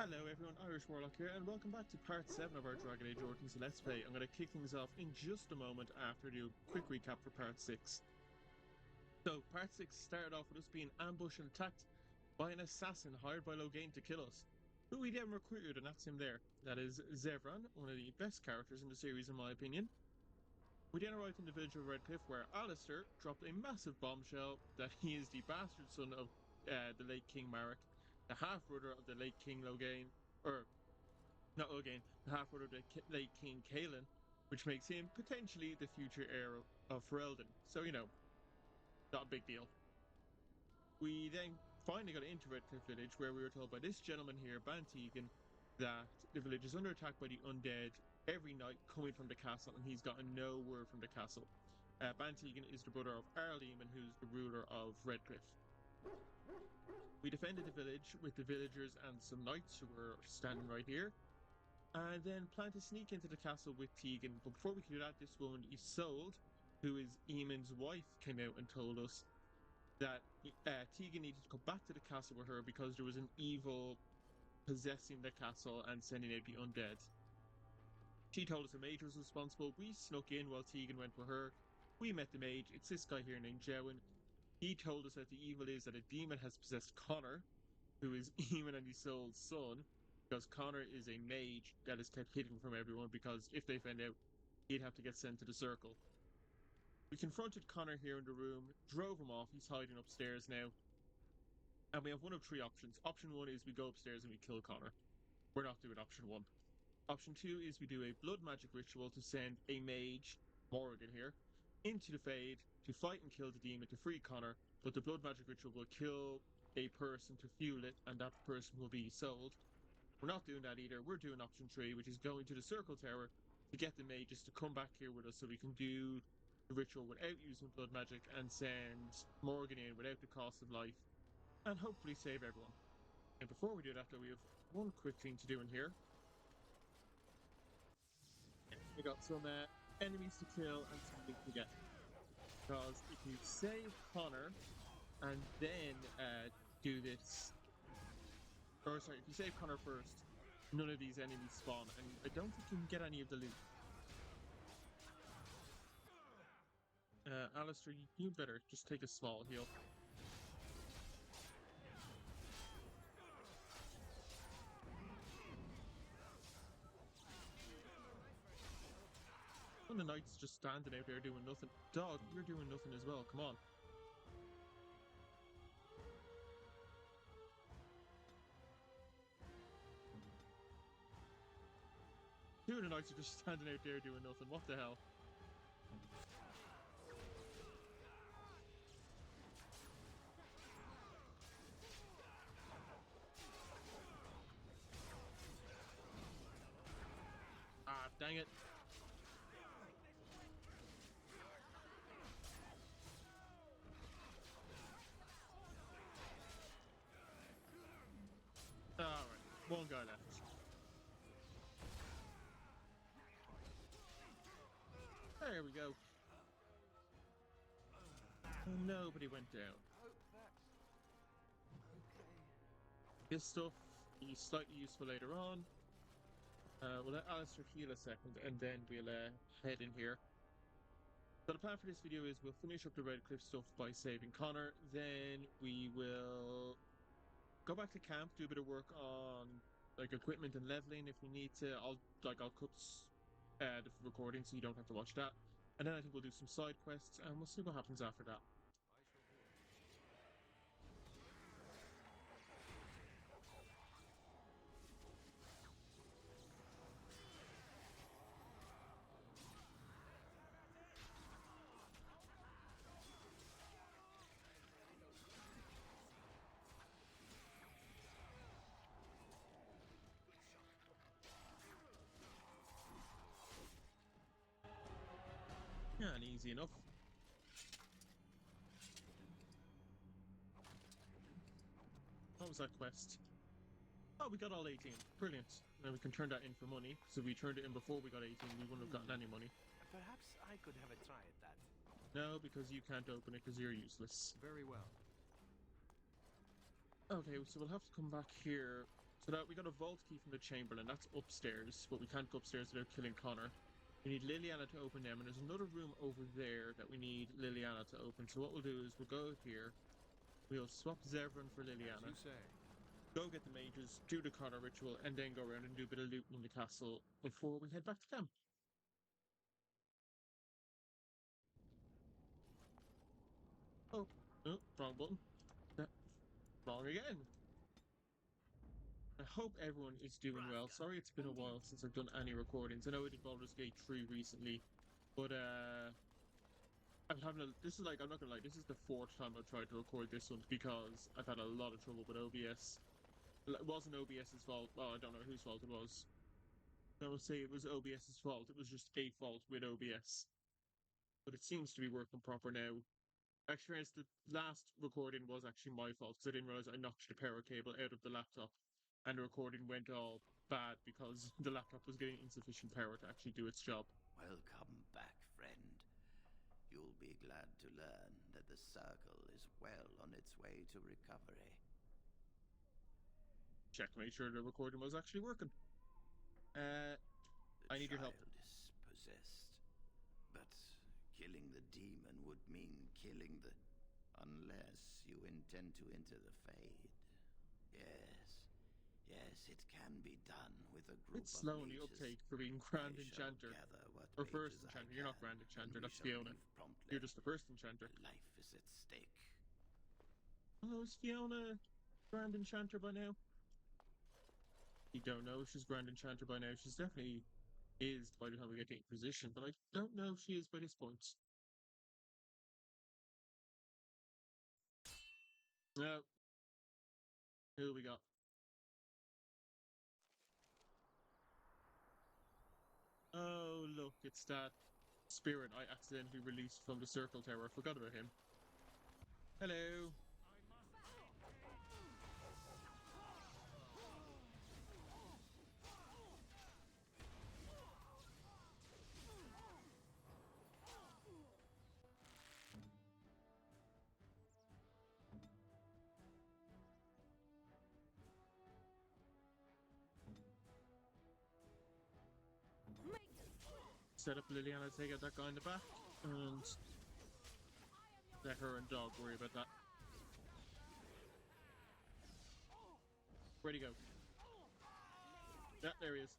Hello everyone, Irish Warlock here, and welcome back to part 7 of our Dragon Age Origins Let's Play. I'm going to kick things off in just a moment after I do a quick recap for part 6. So, part 6 started off with us being ambushed and attacked by an assassin hired by Loghain to kill us, who we then recruited, and that's him there. That is Zevran, one of the best characters in the series in my opinion. We then arrived in the village of Redcliff, where Alistair dropped a massive bombshell that he is the bastard son of the late King Marek, the half-brother of the late King Loghain, or not Loghain, the half-brother of the late King Kaelin, which makes him potentially the future heir of Ferelden. So, you know, not a big deal. We then finally got into Redcliff village, where we were told by this gentleman here, Bantegan, that the village is under attack by the undead every night coming from the castle, and he's gotten no word from the castle. Bantegan is the brother of Arleman, who's the ruler of Redcliff. We defended the village with the villagers and some knights who were standing right here, and then planned to sneak into the castle with Tegan. But before we could do that, this woman Isolde, who is Eamon's wife, came out and told us that Tegan needed to come back to the castle with her because there was an evil possessing the castle and sending out the undead. She told us a mage was responsible. We snuck in while Tegan went with her. We met the mage. It's this guy here named Jewin. He told us that the evil is that a demon has possessed Connor, who is Eamon and Isolde's son, because Connor is a mage that is kept hidden from everyone, because if they found out, he'd have to get sent to the circle. We confronted Connor here in the room, drove him off. He's hiding upstairs now. And we have one of three options. Option 1 is we go upstairs and we kill Connor. We're not doing option 1. Option 2 is we do a blood magic ritual to send a mage, Morrigan here, into the Fade to fight and kill the demon to free Connor, but the blood magic ritual will kill a person to fuel it, and that person will be sold. We're not doing that either. We're doing option 3, which is going to the Circle Tower to get the mages to come back here with us so we can do the ritual without using blood magic and send Morgan in without the cost of life and hopefully save everyone. And before we do that though, we have one quick thing to do in here. We got some enemies to kill and something to get. Because if you save Connor and then do this, or sorry, if you save Connor first, none of these enemies spawn, and I don't think you can get any of the loot. Alistair, you better just take a small heal. And the knight's just standing out there doing nothing. Dog, you're doing nothing as well, come on. Two of the knights are just standing out there doing nothing, what the hell? Ah, dang it. Alright, one guy left. There we go. Nobody went down. This stuff is slightly useful later on. We'll let Alistair heal a second and then we'll head in here. So the plan for this video is we'll finish up the Redcliff stuff by saving Connor, then we will go back to camp, do a bit of work on like equipment and leveling if we need to. I'll cut the recording so you don't have to watch that, and then I think we'll do some side quests and we'll see what happens after that. Yeah, and easy enough. What was that quest? Oh, we got all 18. Brilliant. Now we can turn that in for money. So if we turned it in before we got 18, we wouldn't have gotten any money. Perhaps I could have a try at that. No, because you can't open it because you're useless. Very well. Okay, so we'll have to come back here So that we got a vault key from the Chamberlain. That's upstairs, but we can't go upstairs without killing Connor. We need Liliana to open them, and there's another room over there that we need Liliana to open. So what we'll do is we'll go out here. We'll swap Zevran for Liliana. As you say. Go get the mages, do the Connor ritual, and then go around and do a bit of looting in the castle before we head back to camp. Oh, wrong button. Wrong again. I hope everyone is doing well. Sorry it's been a while since I've done any recordings. I know I did Baldur's Gate 3 recently, but I'm having this is like, I'm not gonna lie, this is the 4th time I've tried to record this one because I've had a lot of trouble with OBS. It wasn't OBS's fault. Well, I don't know whose fault it was. I would say it was OBS's fault. It was just a fault with OBS. But it seems to be working proper now. I experienced the last recording was actually my fault because I didn't realize I knocked the power cable out of the laptop. And the recording went all bad because the laptop was getting insufficient power to actually do its job. Welcome back, friend. You'll be glad to learn that the circle is well on its way to recovery. Check to make sure the recording was actually working. I need your help. The child is possessed, but killing the demon would mean killing the... Unless you intend to enter the Fade. Yes, it can be done with a group it's slow of in the mages. uptake for being Grand Enchanter. Or First Enchanter. You're not Grand Enchanter, that's Fiona. You're just the First Enchanter. Life is at stake. Oh, is Fiona Grand Enchanter by now? You don't know if she's Grand Enchanter by now. She's definitely is by the time we get to Inquisition, but I don't know if she is by this point. No. Who we got? Oh, look, it's that spirit I accidentally released from the Circle Tower. I forgot about him. Hello. Set up Liliana, take out that guy in the back, and let her and Dog worry about that. Where'd he go? Yeah, there he is.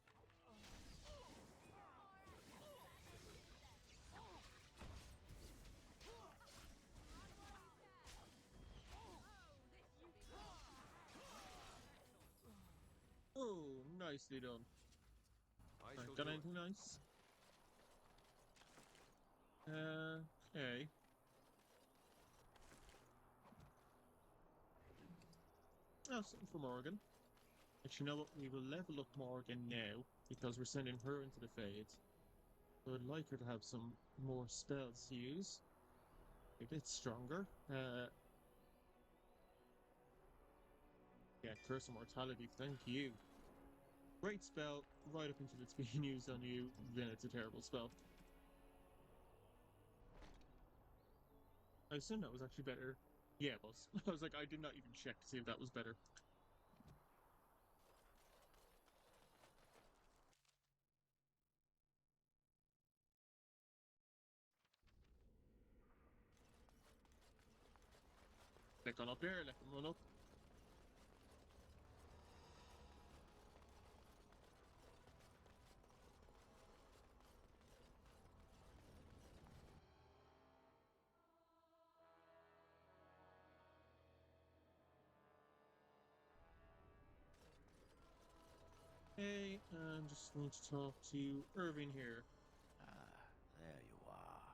Oh, nicely done. Got anything nice? Okay. Oh, something for Morgan. Actually, you know what? We will level up Morgan now because we're sending her into the Fade. So I'd like her to have some more spells to use. A bit stronger. Yeah, Curse of Mortality, thank you. Great spell, right up until it's being used on you, then it's a terrible spell. I assume that was actually better. Yeah, it was. I was like, I did not even check to see if that was better. Click on up here, let them run up. Hey, I just need to talk to Irving here. Ah, there you are.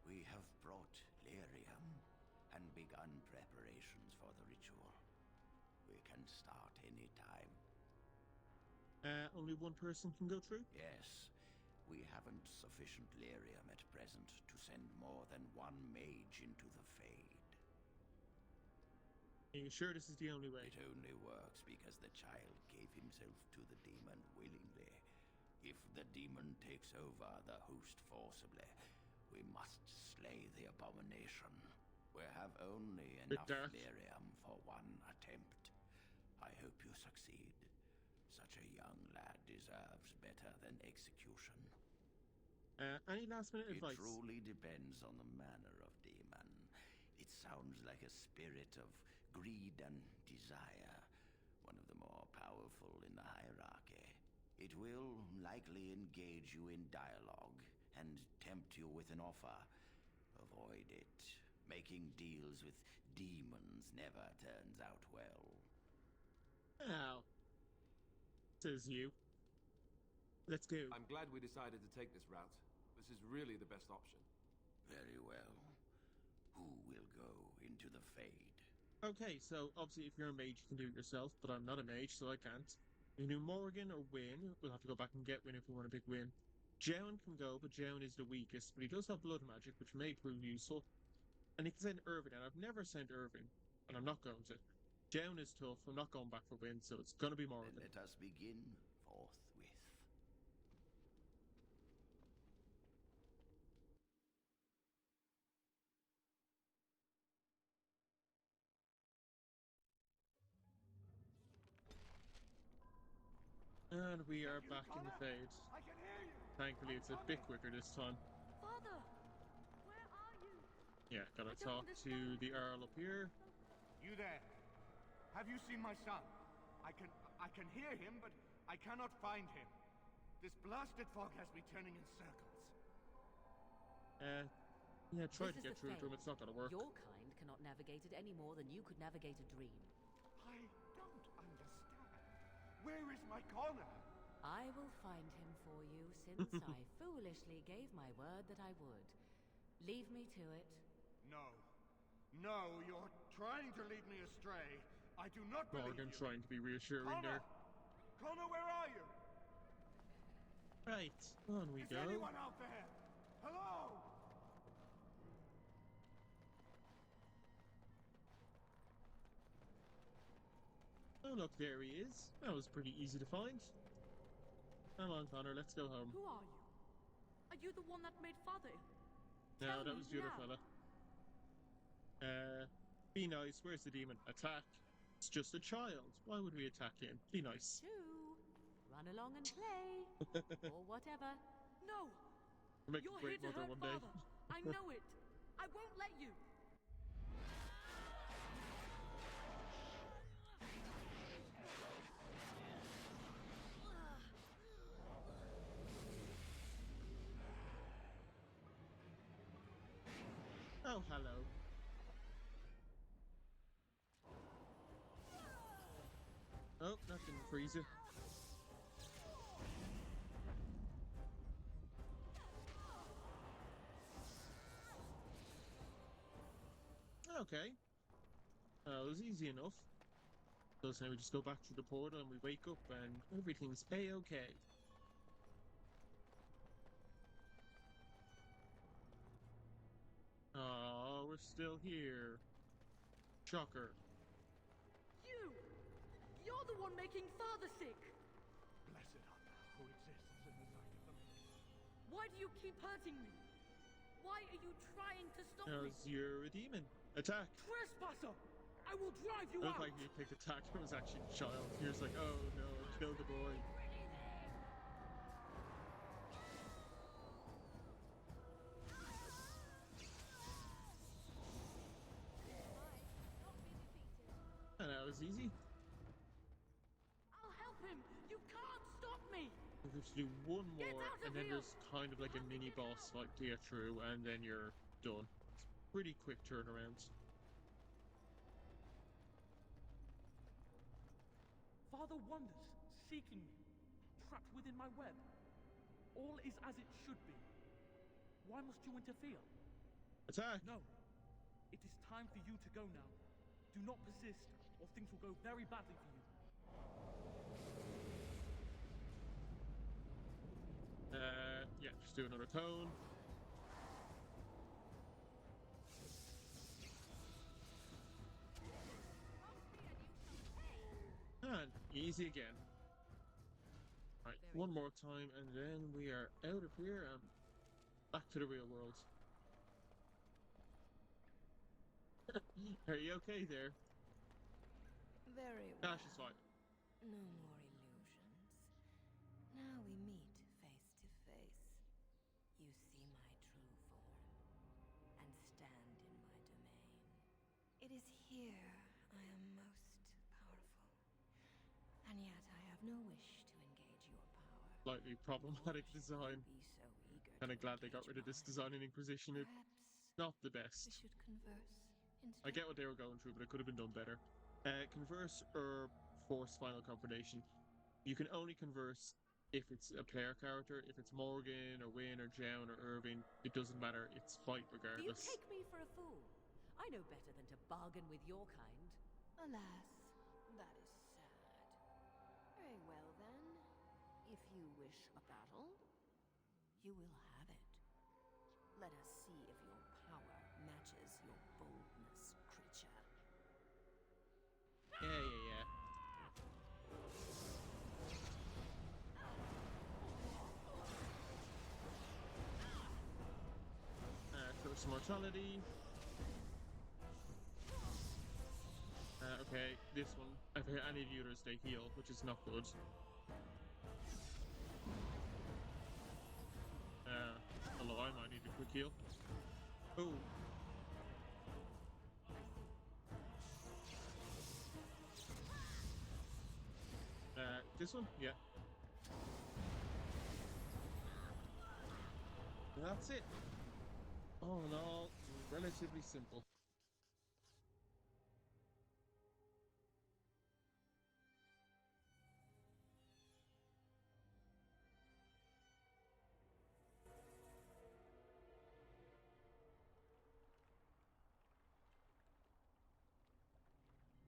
We have brought lyrium and begun preparations for the ritual. We can start any time. Only one person can go through? Yes, we haven't sufficient lyrium at present to send more than one mage into the Fade. Are you sure this is the only way? It only works because the child gave himself to the demon willingly. If the demon takes over the host forcibly, we must slay the abomination. We have only enough lyrium for one attempt. I hope you succeed. Such a young lad deserves better than execution. Any last minute It advice? truly depends on the manner of demon. It sounds like a spirit of greed and desire, one of the more powerful in the hierarchy. It will likely engage you in dialogue and tempt you with an offer. Avoid it. Making deals with demons never turns out well. Ow. Says you. Let's go. I'm glad we decided to take this route. This is really the best option. Very well. Who will go into the Fade? Okay, so obviously if you're a mage, you can do it yourself, but I'm not a mage, so I can't. You can do Morgan or Win. We'll have to go back and get Win if we want a big win. Jown can go, but Jown is the weakest, but he does have blood magic, which may prove useful. And he can send Irvin, and I've never sent Irvin, and I'm not going to. Jown is tough, I'm not going back for Win, so it's gonna be Morgan. Then let us begin forthwith. And we are back in the Fade. I can hear you! Thankfully, it's a bit quicker this time. Father! Where are you? Yeah, gotta I don't talk to the Earl up here. You there? Have you seen my son? I can hear him, but I cannot find him. This blasted fog has me turning in circles. Yeah, try This to is get the through to him, Fade. it's not gonna work. Your kind cannot navigate it any more than you could navigate a dream. I don't understand. Where is my Connor? I will find him for you, since I foolishly gave my word that I would. Leave me to it. No. No, you're trying to lead me astray. I do not believe Morgan you. trying to be reassuring Connor! there. Connor, where are you? Right, on we Is go. anyone out there? Hello? Oh look, there he is. That was pretty easy to find. Come on, Connor, let's go home. Who are you? Are you the one that made Father ill? No, Tell that me was the other now. fella. Be nice. Where's the demon? Attack. It's just a child. Why would we attack him? Be nice. Two. Run along and play. Or whatever. No! We'll make You're a great here to mother hurt one day. Father. I know it. I won't let you. Oh, hello. Oh, that didn't freeze you. Okay. It was easy enough. So now we just go back to the portal and we wake up and everything's a-okay. Oh, we're still here. Shocker. You! You're the one making Father sick! Blessed art thou who exists in the night of the Lord. Why do you keep hurting me? Why are you trying to stop me? Because you're a demon. Attack! Trespasser! I will drive you I out! look like you picked attack, but it was actually a child. He was like, oh no, kill the boy. And that was easy. I'll help him! You can't stop me! We have to do one Get more, out of and then here! there's kind of like a mini boss fight to get through, and then you're done. It's pretty quick turnaround. Father wanders, seeking me, trapped within my web. All is as it should be. Why must you interfere? Attack! No. It is time for you to go now. Do not persist, or things will go very badly for you. Yeah, just do another cone. And easy again. Right, one more time, and then we are out of here and back to the real world. Are you okay there? Very Dash is fine. No more illusions. is here I am most powerful. And yet I have no wish to engage your power. Slightly problematic Nor should design. you be so eager Kind to of glad they got engage rid of this mine. design in Inquisition. It's Perhaps not the we best. should converse instead. I get what they were going through, but it could have been done better. Converse or force final confrontation. You can only converse if it's a player character. If it's Morgan or Wynne or Joan or Irving, it doesn't matter. It's fight Do you regardless. take me for a fool? I know better than to bargain with your kind. Alas, that is sad. Very well then. If you wish a battle, you will have it. Let us see if your power matches your boldness, creature. Yeah. First mortality. Okay, this one. If any of the others, they heal, which is not good. Although I might need a quick heal. Oh. This one? Yeah. That's it. All in all, relatively simple.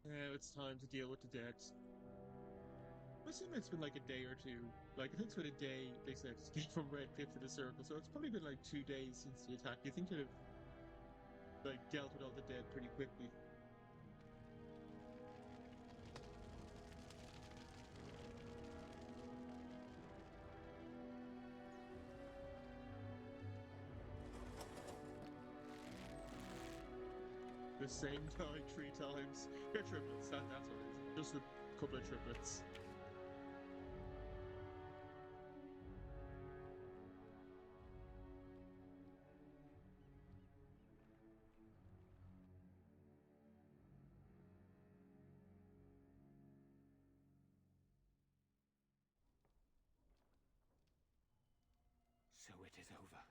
Now it's time to deal with the dead. I assume it's been like a day or two. Like, I think it's been a day, they said, to get from Redcliff to the Circle, so it's probably been like 2 days since the attack. You think you'd have, like, dealt with all the dead pretty quickly. The same die 3 times. They're triplets, that's what it is. Just a couple of triplets. So it is over.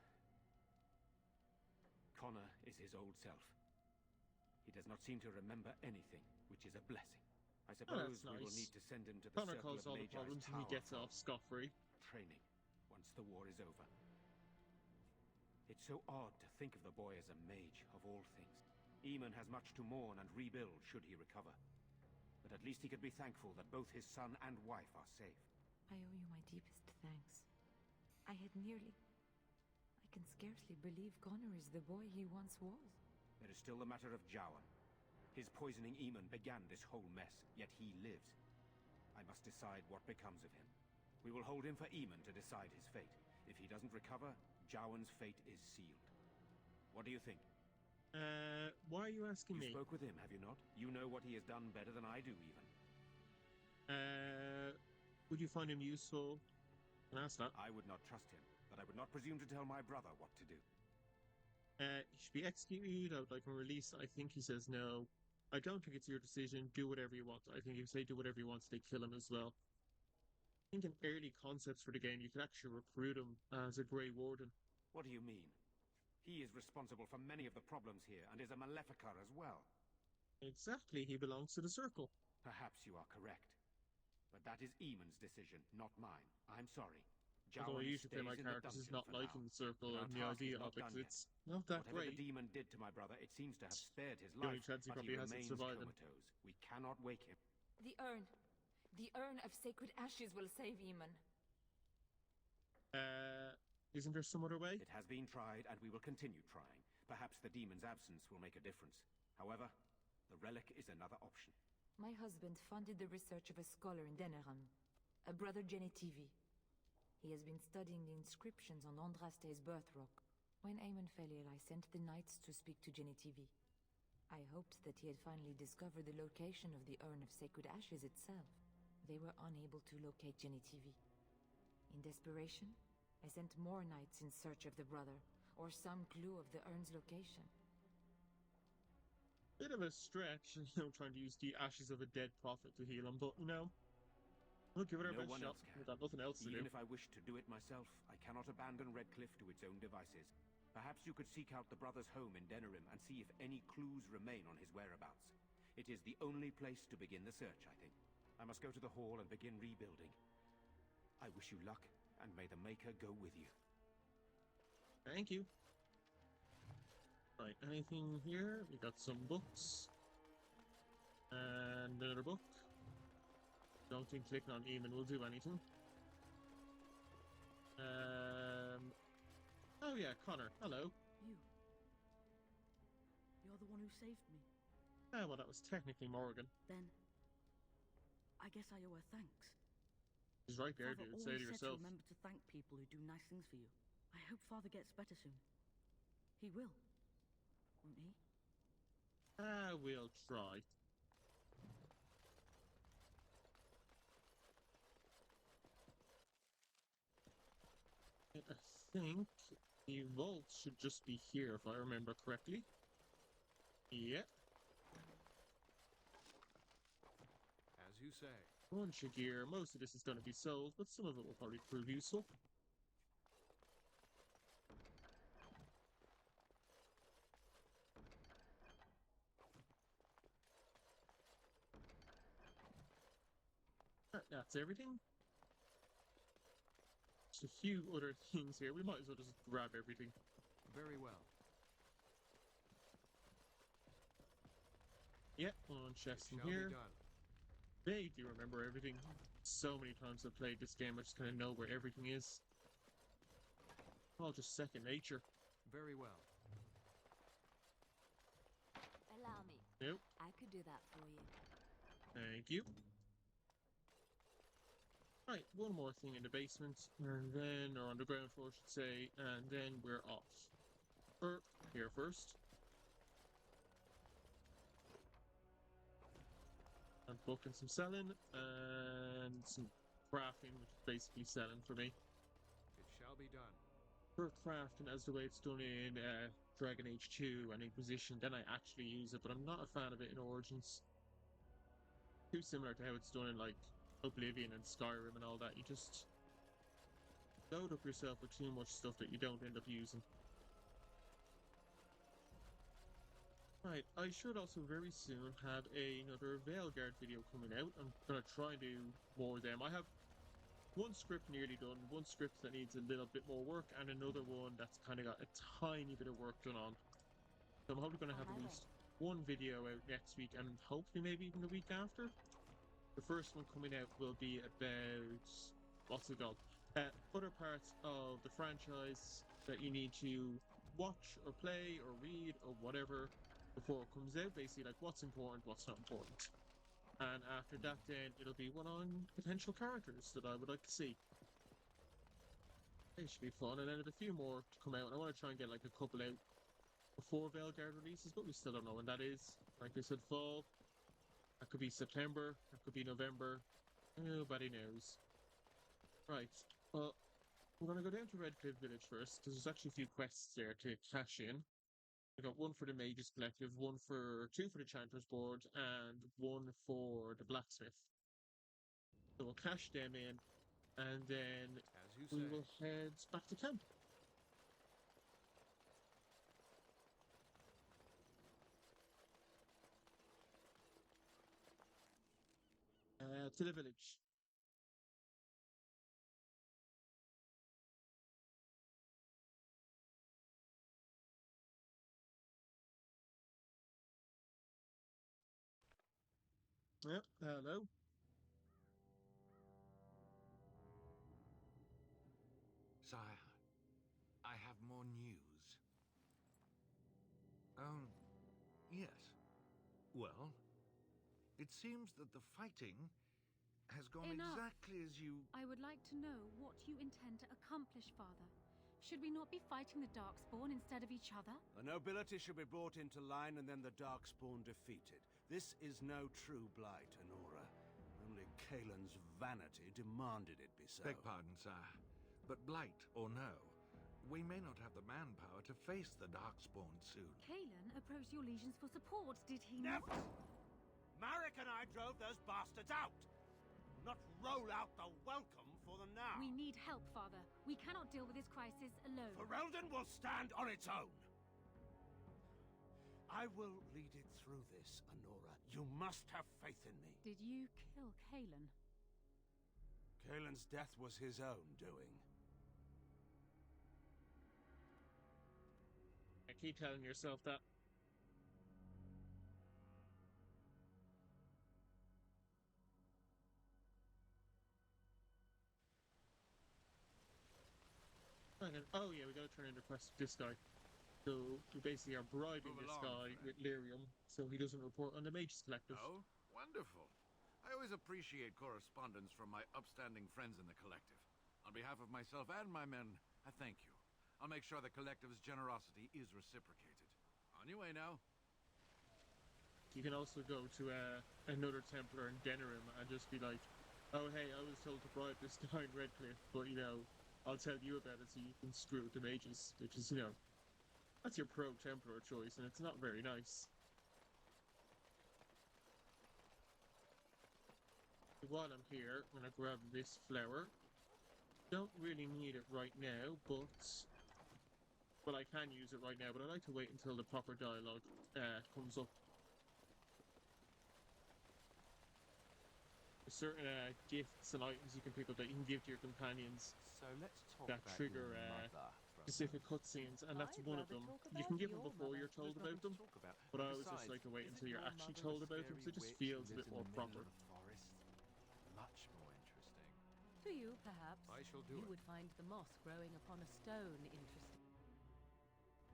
Connor is his old self. He does not seem to remember anything, which is a blessing. I suppose that's we will nice. need to send him to the Connor Circle caused of all the Magi's problems and he tower gets for off scot-free. training once the war is over. It's so odd to think of the boy as a mage, of all things. Eamon has much to mourn and rebuild should he recover. But at least he could be thankful that both his son and wife are safe. I owe you my deepest thanks. I can scarcely believe Connor is the boy he once was. There is still the matter of Jowan. His poisoning Eamon began this whole mess, yet he lives. I must decide what becomes of him. We will hold him for Eamon to decide his fate. If he doesn't recover, Jowan's fate is sealed. What do you think? Why are you asking me? You spoke with him, have you not? You know what he has done better than I do, even. Would you find him useful? Can I ask that? I would not trust him, but I would not presume to tell my brother what to do. He should be executed. I would like him released. I think he says no. I don't think it's your decision. Do whatever you want. I think if they do whatever he wants, they kill him as well. I think in early concepts for the game, you could actually recruit him as a Grey Warden. What do you mean? He is responsible for many of the problems here, and is a Maleficar as well. Exactly, he belongs to the Circle. Perhaps you are correct. But that is Eamon's decision, not mine. I'm sorry. Although I Jowan usually play my stays in the characters as dungeon not for liking now. the Circle But our and the task idea is of not it, done 'cause yet. it's not that Whatever great. the demon did to my brother, it seems to have spared his The only life, chance he but probably he has of remains surviving. comatose. We cannot wake him. The urn. The urn of sacred ashes will save Eamon. Isn't there some other way? It has been tried, and we will continue trying. Perhaps the demon's absence will make a difference. However, the relic is another option. My husband funded the research of a scholar in Deneram, a brother Genetivi. He has been studying the inscriptions on Andraste's birth rock. When Eamon fell ill, I sent the knights to speak to Genetivi. I hoped that he had finally discovered the location of the urn of sacred ashes itself. They were unable to locate Genetivi. In desperation, I sent more knights in search of the brother, or some clue of the urn's location. Bit of a stretch, trying to use the ashes of a dead prophet to heal him, but, we'll give it our No best one shot. else can. We've got nothing else to do. Even if I wish to do it myself, I cannot abandon Redcliff to its own devices. Perhaps you could seek out the brother's home in Denerim and see if any clues remain on his whereabouts. It is the only place to begin the search, I think. I must go to the hall and begin rebuilding. I wish you luck, and may the Maker go with you. Thank you. Right, anything here? We got some books. And another book. Don't think clicking on Eamon will do anything. Oh yeah, Connor. Hello. You. You're the one who saved me. Ah, well, that was technically Morgan. Then, I guess I owe her thanks. She's right there, Father dude. Say always to said yourself. to remember to thank people who do nice things for you. I hope Father gets better soon. He will, won't he? Ah, we'll try. I think the vault should just be here, if I remember correctly. Yep. As you say. Bunch of gear. Most of this is going to be sold, but some of it will probably prove useful. That's everything. Just a few other things here. We might as well just grab everything. Very well. Yep, one chest in Shall here. be done. Vaguely remember everything. So many times I've played this game, I just kind of know where everything is. All just second nature. Very well. Allow me. Nope. I could do that for you. Thank you. Right, one more thing in the basement, and then, or on the ground floor, I should say, and then we're off. Here first. I'm booking some selling, and some crafting, which is basically selling for me. It shall be done. For crafting, as the way it's done in Dragon Age 2 and Inquisition, then I actually use it, but I'm not a fan of it in Origins. Too similar to how it's done in, like, Oblivion and Skyrim and all that. You just load up yourself with too much stuff that you don't end up using. Right, I should also very soon have another Veilguard video coming out. I'm going to try and do more of them. I have one script nearly done, one script that needs a little bit more work, and another one that's kind of got a tiny bit of work done on. So I'm hopefully going to have at least one video out next week, and hopefully maybe even the week after. The first one coming out will be about, what's it called? Other parts of the franchise that you need to watch or play or read or whatever before it comes out. Basically, like what's important, what's not important. And after that, then it'll be one on potential characters that I would like to see. It should be fun. And then there's a few more to come out. And I want to try and get like a couple out before Veilguard releases, but we still don't know when that is. Like I said, fall. That could be September, that could be November, nobody knows. Right, well, we're going to go down to Redcliff Village first, because there's actually a few quests there to cash in. I got one for the Mages Collective, two for the Chanter's Board, and one for the Blacksmith. So we'll cash them in, and then we will head back to camp. To the village. Yep, hello. Sire, I have more news. Yes. Well, it seems that the fighting has gone Enough. exactly as you... I would like to know what you intend to accomplish, Father. Should we not be fighting the Darkspawn instead of each other? The nobility should be brought into line and then the Darkspawn defeated. This is no true blight, Honora. Only Kaelin's vanity demanded it be so. Beg pardon, sire. But blight or no, we may not have the manpower to face the Darkspawn soon. Kalen approached your legions for support, did he Never! not? Marek and I drove those bastards out! Not roll out the welcome for them now! We need help, Father. We cannot deal with this crisis alone. Ferelden will stand on its own! I will lead it through this, Anora. You must have faith in me. Did you kill Kalen? Kalen's death was his own doing. I keep telling yourself that. Oh yeah, we gotta turn in request this guy. So we basically are bribing Move this along, guy friend. with lyrium so he doesn't report on the Mages Collective. Oh, wonderful. I always appreciate correspondence from my upstanding friends in the Collective. On behalf of myself and my men, I thank you. I'll make sure the Collective's generosity is reciprocated. On your way now. You can also go to another Templar in Denerim and just be like, oh hey, I was told to bribe this guy in Redcliff, but you know, I'll tell you about it so you can screw with the mages, which is, you know, that's your pro-Templar choice, and it's not very nice. While I'm here, I'm gonna grab this flower. Don't really need it right now, but... well, I can use it right now, but I like to wait until the proper dialogue comes up. There's certain gifts and items you can pick up that you can give to your companions So let's talk that about trigger your mother for a specific cutscenes, and that's I'd one of rather them. talk You about can give them your before mother. you're told There's about nothing them, to talk about. but I always just Besides, like to wait isn't until you're your actually mother told a about them, because it scary just witch feels who a bit lives more in the proper. middle of the forest? Much more interesting. To you, perhaps. I shall do You it. would find the moss growing upon a stone interesting.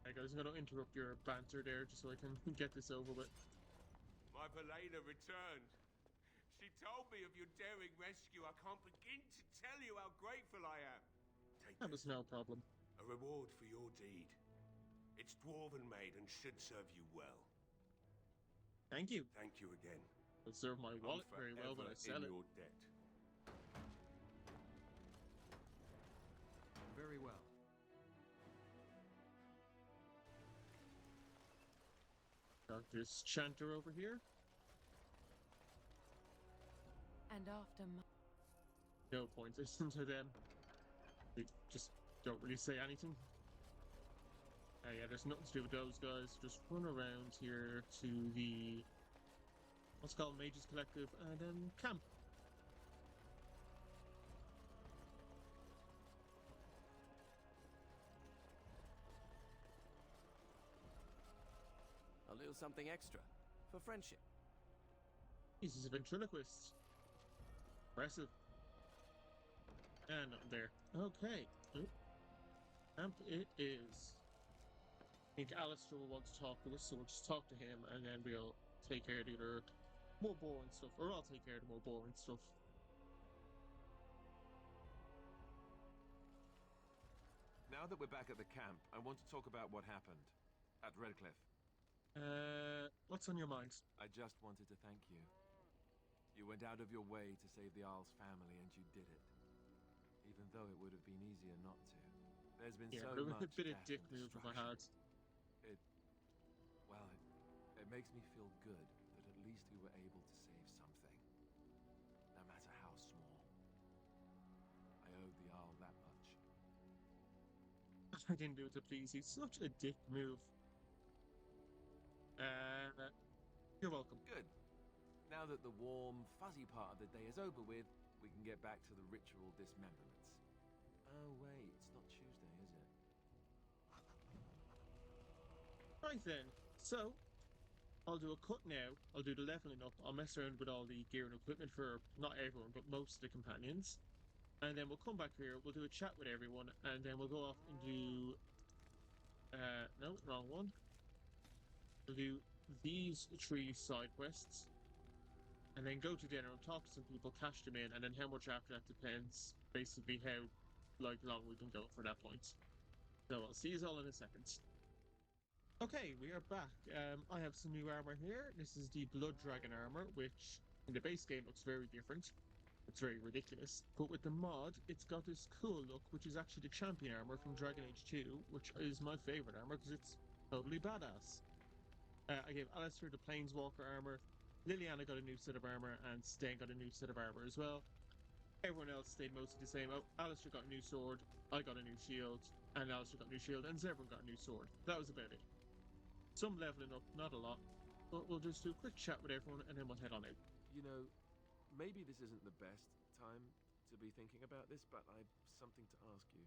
Hey guys, I'm gonna interrupt your banter there just so I can get this over with. My Valena returned. She told me of your daring rescue. I can't begin to tell you how grateful I am. Take That was no problem. a reward for your deed. It's dwarven made and should serve you well. Thank you. Thank you again. It'll serve my wallet I'm very well when I forever sell in it. your debt. Very well. Got this chanter over here. And after No point listening to them. They just don't really say anything. Yeah, there's nothing to do with those guys. Just run around here to the... what's called Mages Collective, and then camp. A little something extra for friendship. He's a ventriloquist. Impressive. And up there. Okay. Oh. Camp it is. I think Alistair will want to talk to us, so we'll just talk to him, and then we'll take care of the other more boring stuff. Or I'll take care of the more boring stuff. Now that we're back at the camp, I want to talk about what happened at Redcliff. What's on your mind? I just wanted to thank you. You went out of your way to save the Isle's family, and you did it. Even though it would have been easier not to. There's been Yeah, so but it was much a bit of death dick and move if I destruction. had. It makes me feel good that at least we were able to save something. No matter how small. I owe the Isle that much. I didn't do it to please you. Such a dick move. You're welcome. Good. Now that the warm, fuzzy part of the day is over with, we can get back to the ritual dismemberments. Oh wait, it's not Tuesday, is it? Right then. So, I'll do a cut now. I'll do the leveling up. I'll mess around with all the gear and equipment for not everyone, but most of the companions. And then we'll come back here. We'll do a chat with everyone, and then we'll go off and do. No, wrong one. We'll do these 3 side quests, and then go to dinner and talk to some people, cash them in, and then how much after that depends. Basically, how long we can go for that point. So I'll see you all in a second. Okay, we are back. I have some new armor here. This is the Blood Dragon armor, which in the base game looks very different. It's very ridiculous. But with the mod, it's got this cool look, which is actually the champion armor from Dragon Age 2, which is my favorite armor because it's totally badass. I gave Alistair the Planeswalker armor, Liliana got a new set of armor, and Stain got a new set of armor as well. Everyone else stayed mostly the same. Oh, Alistair got a new sword, I got a new shield, and Alistair got a new shield, and Zevran got a new sword. That was about it. Some leveling up, not a lot, but we'll just do a quick chat with everyone and then we'll head on out. You know, maybe this isn't the best time to be thinking about this, but I've something to ask you.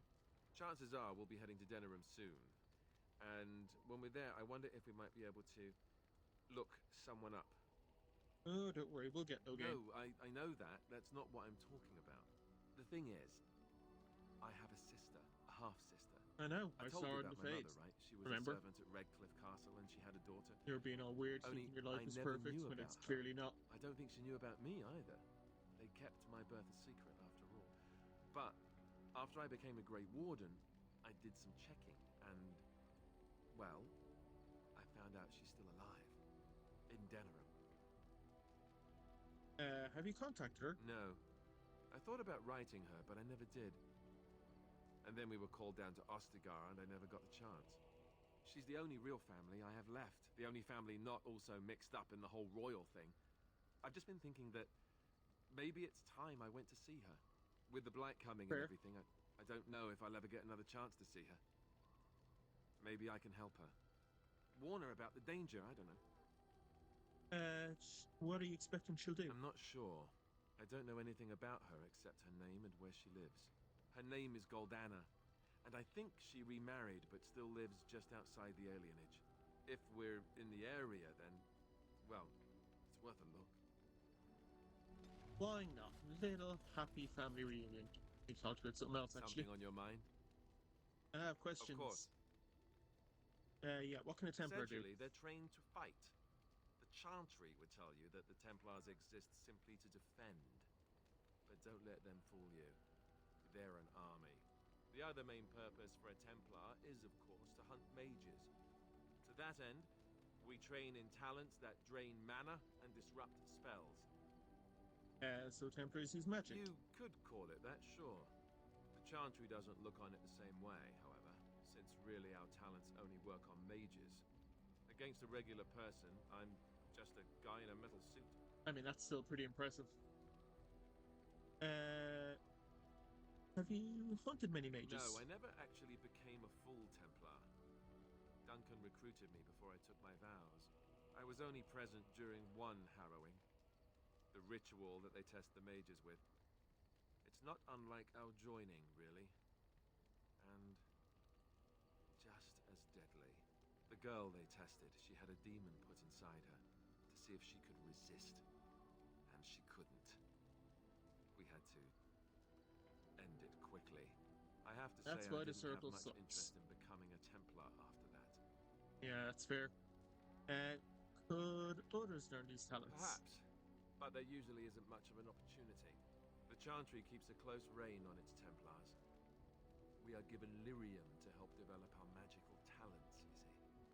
Chances are we'll be heading to Denerim soon. And when we're there, I wonder if we might be able to look someone up. Oh, don't worry, we'll get no game. No, I know that. That's not what I'm talking about. The thing is, I have a sister, a half-sister. I know, I saw told you her in about the my fades. mother, right? She was Remember? a servant at Redcliff Castle and she had a daughter. You're being all weird, Only thinking your life I is never perfect knew when about it's her. clearly not. I don't think she knew about me either. They kept my birth a secret after all. But after I became a Grey Warden, I did some checking and, well, I found out she's still alive. In Denerim. Have you contacted her? No. I thought about writing her, but I never did. And then we were called down to Ostagar, and I never got the chance. She's the only real family I have left. The only family not also mixed up in the whole royal thing. I've just been thinking that maybe it's time I went to see her. With the blight coming and everything, I don't know if I'll ever get another chance to see her. Maybe I can help her. Warn her about the danger, I don't know. What are you expecting she'll do? I'm not sure. I don't know anything about her except her name and where she lives. Her name is Goldana, and I think she remarried but still lives just outside the alienage. If we're in the area, then, well, it's worth a look. Why not? Little happy family reunion. We talked about something else, actually. Something on your mind? I have questions. Of course. Yeah, what can a Templar do? Essentially, they're trained to fight. The Chantry would tell you that the Templars exist simply to defend. But don't let them fool you. They're an army. The other main purpose for a Templar is, of course, to hunt mages. To that end, we train in talents that drain mana and disrupt spells. So Templars use magic? You could call it that, sure. The Chantry doesn't look on it the same way, however, since really our talents only work on mages. Against a regular person, I'm just a guy in a metal suit. I mean, that's still pretty impressive. Have you hunted many mages? No, I never actually became a full Templar. Duncan recruited me before I took my vows. I was only present during one harrowing. The ritual that they test the mages with. It's not unlike our joining, really. And just as deadly. The girl they tested, she had a demon put inside her to see if she could resist. And she couldn't. We had to end it quickly. I have to That's say why I the didn't have circle much sucks. interest in becoming a Templar after that. Yeah, that's fair. Could others learn these talents? Perhaps, but there usually isn't much of an opportunity. The Chantry keeps a close rein on its Templars. We are given lyrium to help develop our magical talents, you see.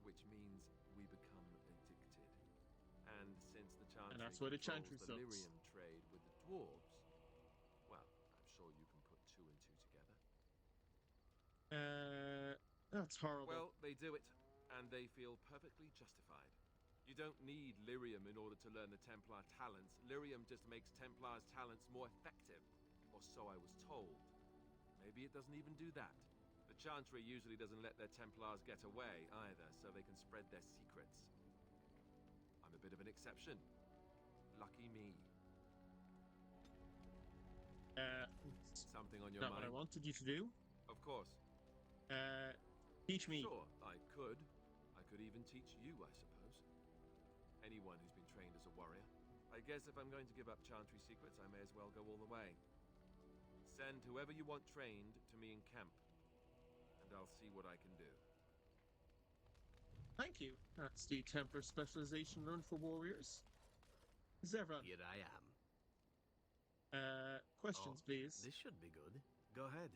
Which means we become addicted. And since the Chantry that's why the controls Chantry the sucks. lyrium trade with the dwarves, well, I'm sure you can put two and two together. That's horrible. Well, they do it, and they feel perfectly justified. You don't need lyrium in order to learn the Templar talents. Lyrium just makes Templars' talents more effective. Or so I was told. Maybe it doesn't even do that. The Chantry usually doesn't let their Templars get away either, so they can spread their secrets. I'm a bit of an exception. Lucky me. Something on your Not mind? what I wanted you to do. Of course. Teach me. Sure, I could. I could even teach you, I suppose. Anyone who's been trained as a warrior. I guess if I'm going to give up Chantry secrets, I may as well go all the way. Send whoever you want trained to me in camp, and I'll see what I can do. Thank you. That's the Templar specialization run for warriors. Zevran. Here I am. Questions, please. This should be good. Go ahead.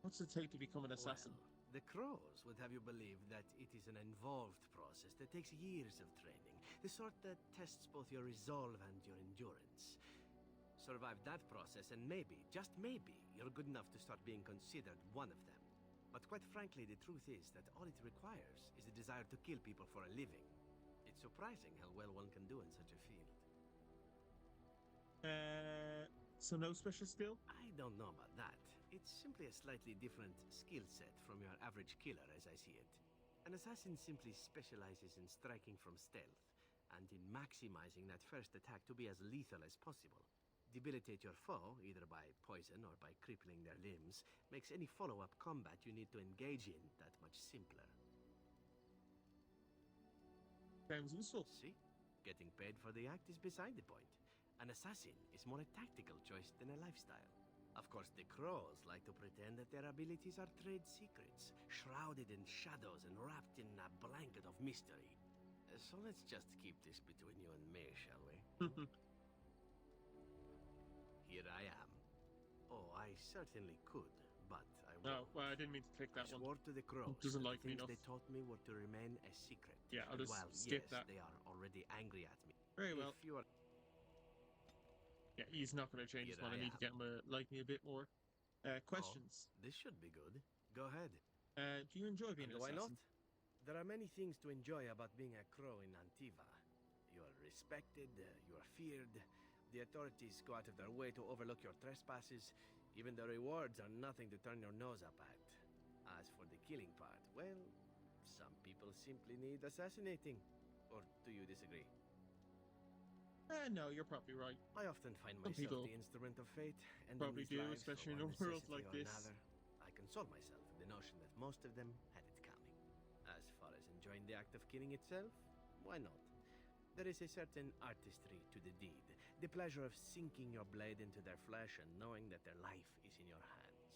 What does it take to become an assassin? Well, the crows would have you believe that it is an involved process that takes years of training. The sort that tests both your resolve and your endurance. Survive that process and maybe, just maybe, you're good enough to start being considered one of them. But quite frankly, the truth is that all it requires is a desire to kill people for a living. It's surprising how well one can do in such a field. So no special skill? I don't know about that. It's simply a slightly different skill set from your average killer as I see it. An assassin simply specializes in striking from stealth, and in maximizing that first attack to be as lethal as possible. Debilitate your foe, either by poison or by crippling their limbs, makes any follow-up combat you need to engage in that much simpler. Sounds useful. See? Getting paid for the act is beside the point. An assassin is more a tactical choice than a lifestyle. Of course, the crows like to pretend that their abilities are trade secrets, shrouded in shadows and wrapped in a blanket of mystery. So let's just keep this between you and me, shall we? Here I am. Oh, I certainly could, but I won't. No, well, I didn't mean to click that I one. swore to the crows Doesn't that like the me things enough. they taught me were to remain a secret. Yeah, I'll And just while, skip yes, that. they are already angry at me. Very well. If you are... Yeah, he's not going to change his mind. I need to get him to like me a bit more. Questions? Oh, this should be good. Go ahead. Do you enjoy being an Why not? assassin? There are many things to enjoy about being a crow in Antiva. You are respected, you are feared, the authorities go out of their way to overlook your trespasses, even the rewards are nothing to turn your nose up at. As for the killing part, well, some people simply need assassinating. Or do you disagree? No, you're probably right. I often find Some myself people the instrument of fate, and probably do, especially in a world like this. I console myself with the notion that most of them had it coming. As far as enjoying the act of killing itself, why not? There is a certain artistry to the deed, the pleasure of sinking your blade into their flesh and knowing that their life is in your hands.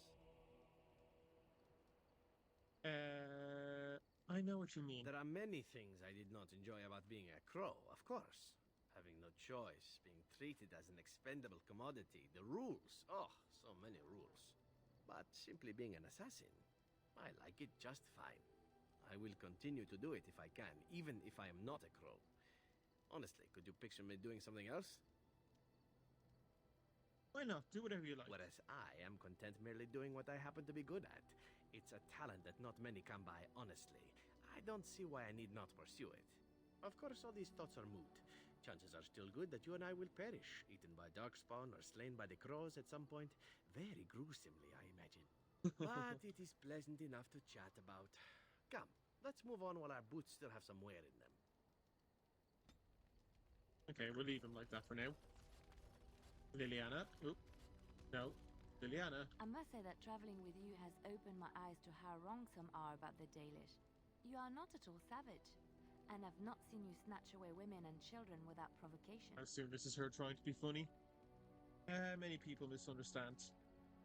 I know what you mean. There are many things I did not enjoy about being a crow, of course. Having no choice, being treated as an expendable commodity, the rules, oh, so many rules. But simply being an assassin, I like it just fine. I will continue to do it if I can, even if I am not a crow. Honestly, could you picture me doing something else? Why not? Do whatever you like. Whereas I am content merely doing what I happen to be good at. It's a talent that not many come by honestly. I don't see why I need not pursue it. Of course, all these thoughts are moot. Chances are still good that you and I will perish, eaten by darkspawn or slain by the crows at some point. Very gruesomely, I imagine. But it is pleasant enough to chat about. Come, let's move on while our boots still have some wear in them. Okay, we'll leave him like that for now. Liliana. Oop. No. Liliana. I must say that traveling with you has opened my eyes to how wrong some are about the Dalish. You are not at all savage, and I've not seen you snatch away women and children without provocation. I assume this is her trying to be funny. Many people misunderstand.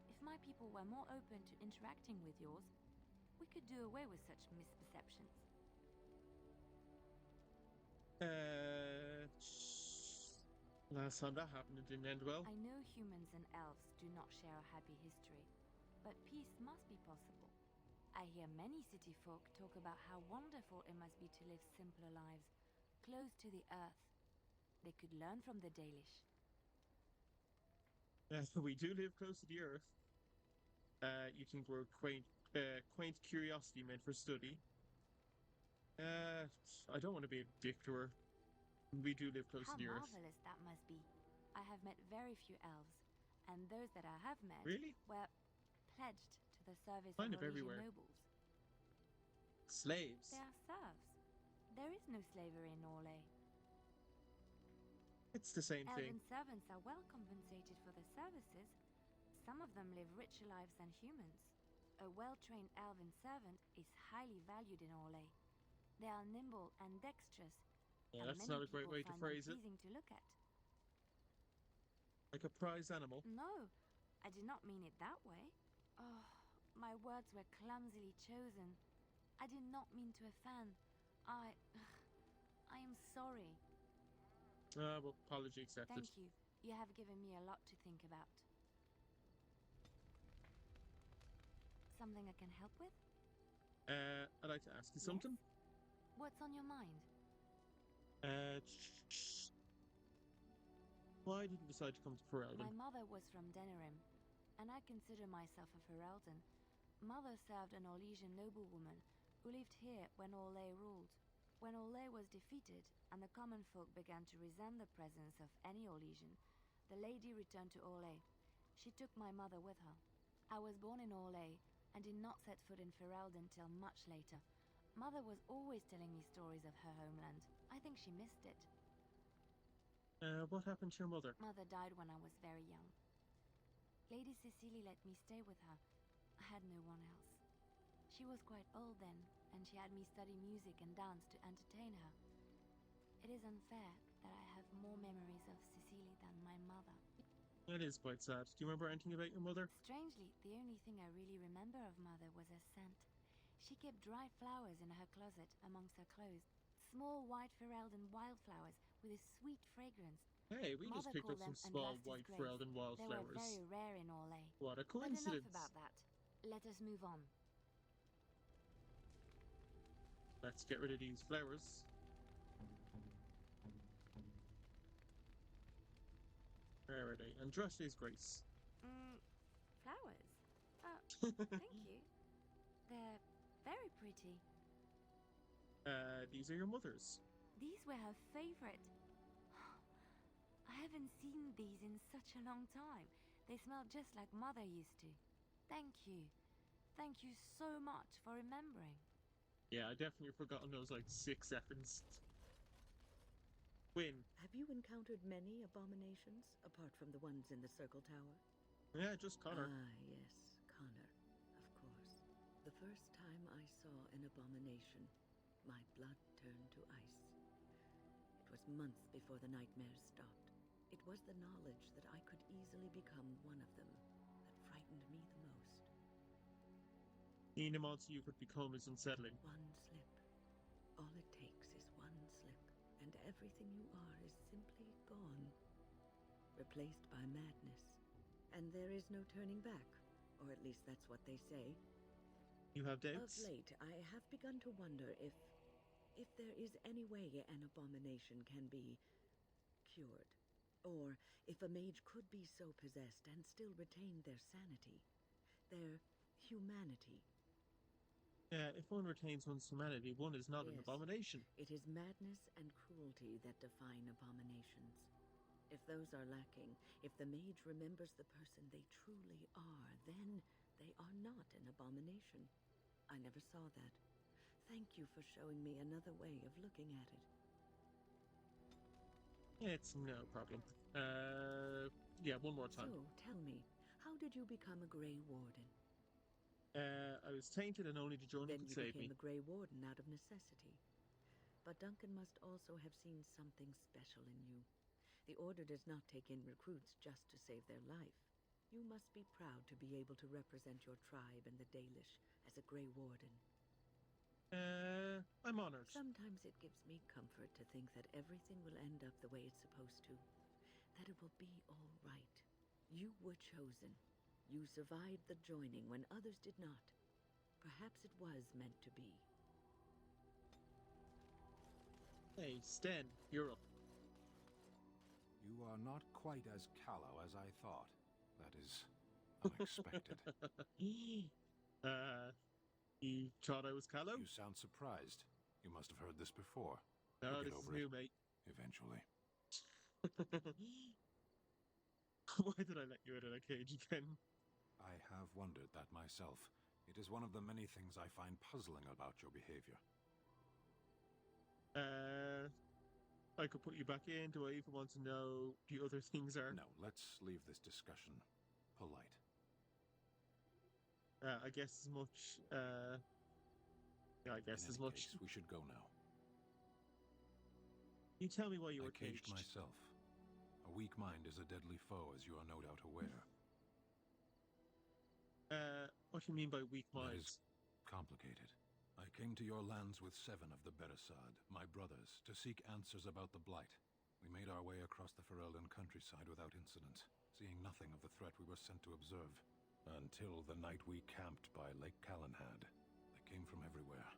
If my people were more open to interacting with yours, we could do away with such misperceptions. Last time that happened, it didn't end well. I know humans and elves do not share a happy history, but peace must be possible. I hear many city folk talk about how wonderful it must be to live simpler lives, close to the earth. They could learn from the Dalish. We do live close to the earth. You think we're quaint curiosity meant for study? I don't want to be a dick to her. We do live close How to the earth. marvelous that must be. I have met very few elves, and those that I have met were pledged to the service Kind of of everywhere. nobles. Slaves. They are serfs. There is no slavery in Orlais. It's the same Elven thing. servants are well compensated for their services. Some of them live richer lives than humans. A well-trained elven servant is highly valued in Orlais. They are nimble and dexterous. Yeah, and that's many not a great people way to find phrase them it. pleasing to look at. Like a prize animal. No, I did not mean it that way. Oh, my words were clumsily chosen. I did not mean to offend. I am sorry. Well, apology accepted. Thank you. You have given me a lot to think about. something I can help with? I'd like to ask you something. What's on your mind? Why did you decide to come to Ferelden? My mother was from Denerim, and I consider myself a Ferelden. Mother served an Orlesian noblewoman who lived here when LAA ruled. When LAA was defeated, and the common folk began to resent the presence of any Orlesian, the lady returned to LAA. She took my mother with her. I was born in LAA, and did not set foot in Ferelden till much later. Mother was always telling me stories of her homeland. I think she missed it. What happened to your mother? Mother died when I was very young. Lady Cecily let me stay with her. I had no one else. She was quite old then, and she had me study music and dance to entertain her. It is unfair that I have more memories of Cecily than my mother. That is quite sad. Do you remember anything about your mother? Strangely, the only thing I really remember of Mother was her scent. She kept dried flowers in her closet amongst her clothes. Small white Ferelden wildflowers with a sweet fragrance. Hey, we Mother just picked up called some them small Andraste's white grapes. Ferelden They were wildflowers. very rare in LAA. What a But coincidence. enough about that. Let us move on. Let's get rid of these flowers. Where are they? Andraste's Grace. Flowers? Thank you. They're very pretty. These are your mother's. These were her favorite. I haven't seen these in such a long time. They smell just like Mother used to. Thank you. Thank you so much for remembering. Yeah, I definitely forgotten those like 6 seconds. Win. Have you encountered many abominations, apart from the ones in the Circle Tower? Yeah, just Connor. Ah, yes, Connor, of course. The first time I saw an abomination, my blood turned to ice. It was months before the nightmares stopped. It was the knowledge that I could easily become one of them that frightened me the most. Seeing a monster you could become is unsettling. One slip. All it takes is one slip, and everything you are is simply gone. Replaced by madness. And there is no turning back. Or at least that's what they say. You have doubts? Of late, I have begun to wonder if there is any way an abomination can be cured. Or if a mage could be so possessed and still retain their sanity. Their humanity. If one retains one's humanity, one is not an Yes. abomination. It is madness and cruelty that define abominations. If those are lacking, if the mage remembers the person they truly are, then they are not an abomination. I never saw that. Thank you for showing me another way of looking at it. It's no problem. Yeah, one more time. So, tell me, how did you become a Grey Warden? I was tainted and only the journey Then could you save became me. a Grey Warden out of necessity. But Duncan must also have seen something special in you. The Order does not take in recruits just to save their life. You must be proud to be able to represent your tribe and the Dalish as a Grey Warden. I'm honored. Sometimes it gives me comfort to think that everything will end up the way it's supposed to. That it will be all right. You were chosen. You survived the joining when others did not. Perhaps it was meant to be. Hey, Sten, you're up. You are not quite as callow as I thought. That is unexpected. You thought I was callow? You sound surprised. You must have heard this before. No, You'll this get is over new, it mate. eventually. Why did I let you out of that cage again? I have wondered that myself. It is one of the many things I find puzzling about your behavior. I could put you back in. Do I even want to know the other things are? No, let's leave this discussion polite. I guess as much, yeah, I guess In as any much. case, we should go now. You tell me why you I were caged myself. A weak mind is a deadly foe, as you are no doubt aware. What do you mean by weak That minds? is complicated. I came to your lands with 7 of the Beresad, my brothers, to seek answers about the Blight. We made our way across the Ferelden countryside without incident, seeing nothing of the threat we were sent to observe. Until the night we camped by Lake Calenhad. They came from everywhere.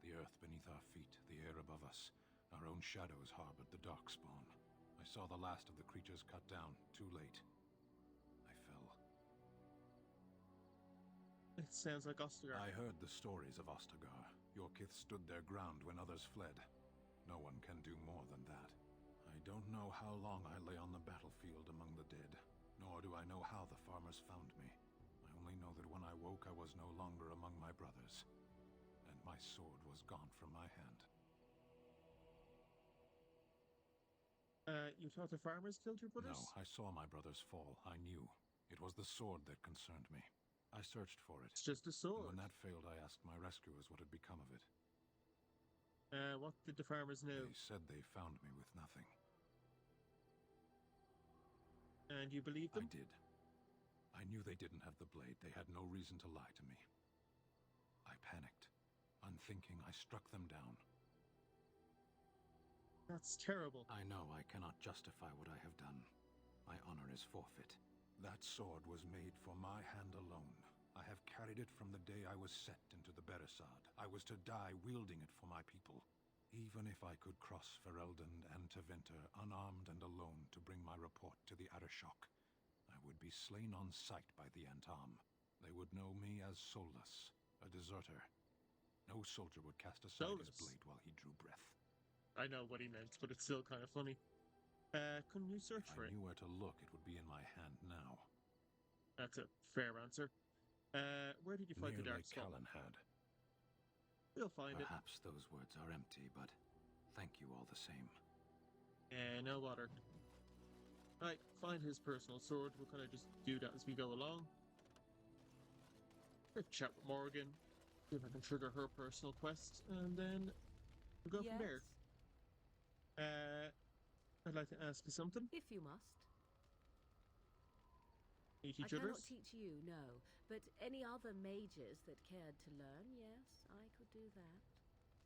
The earth beneath our feet, the air above us. Our own shadows harbored the darkspawn. I saw the last of the creatures cut down, too late. I fell. It sounds like Ostagar. I heard the stories of Ostagar. Your kith stood their ground when others fled. No one can do more than that. I don't know how long I lay on the battlefield among the dead, nor do I know how the farmers found me. I only know that when I woke, I was no longer among my brothers, and my sword was gone from my hand. You thought the farmers killed your brothers? No, I saw my brothers fall. I knew. It was the sword that concerned me. I searched for it. It's just a sword. And when that failed, I asked my rescuers what had become of it. What did the farmers know? They said they found me with nothing. And you believed them? I did. I knew they didn't have the blade. They had no reason to lie to me. I panicked. Unthinking, I struck them down. That's terrible. I know I cannot justify what I have done. My honor is forfeit. That sword was made for my hand alone. I have carried it from the day I was set into the Beresad. I was to die wielding it for my people. Even if I could cross Ferelden and Tevinter unarmed and alone to bring my report to the Arishok, I would be slain on sight by the Antam. They would know me as soulless, a deserter. No soldier would cast aside his blade while he drew breath. I know what he meant, but it's still kind of funny. Couldn't you search for it? If I knew where to look, it would be in my hand now. That's a fair answer. Where did you fight the Darkspawn? Calenhad. We'll find it. Perhaps those words are empty, but thank you all the same. No bother. Right, find his personal sword. We'll kind of just do that as we go along. Quick chat with Morgan. See if I can trigger her personal quest, and then we'll go from there. I'd like to ask you something. If you must. You teach I others? cannot teach you, no. But any other mages that cared to learn, yes, I could do that.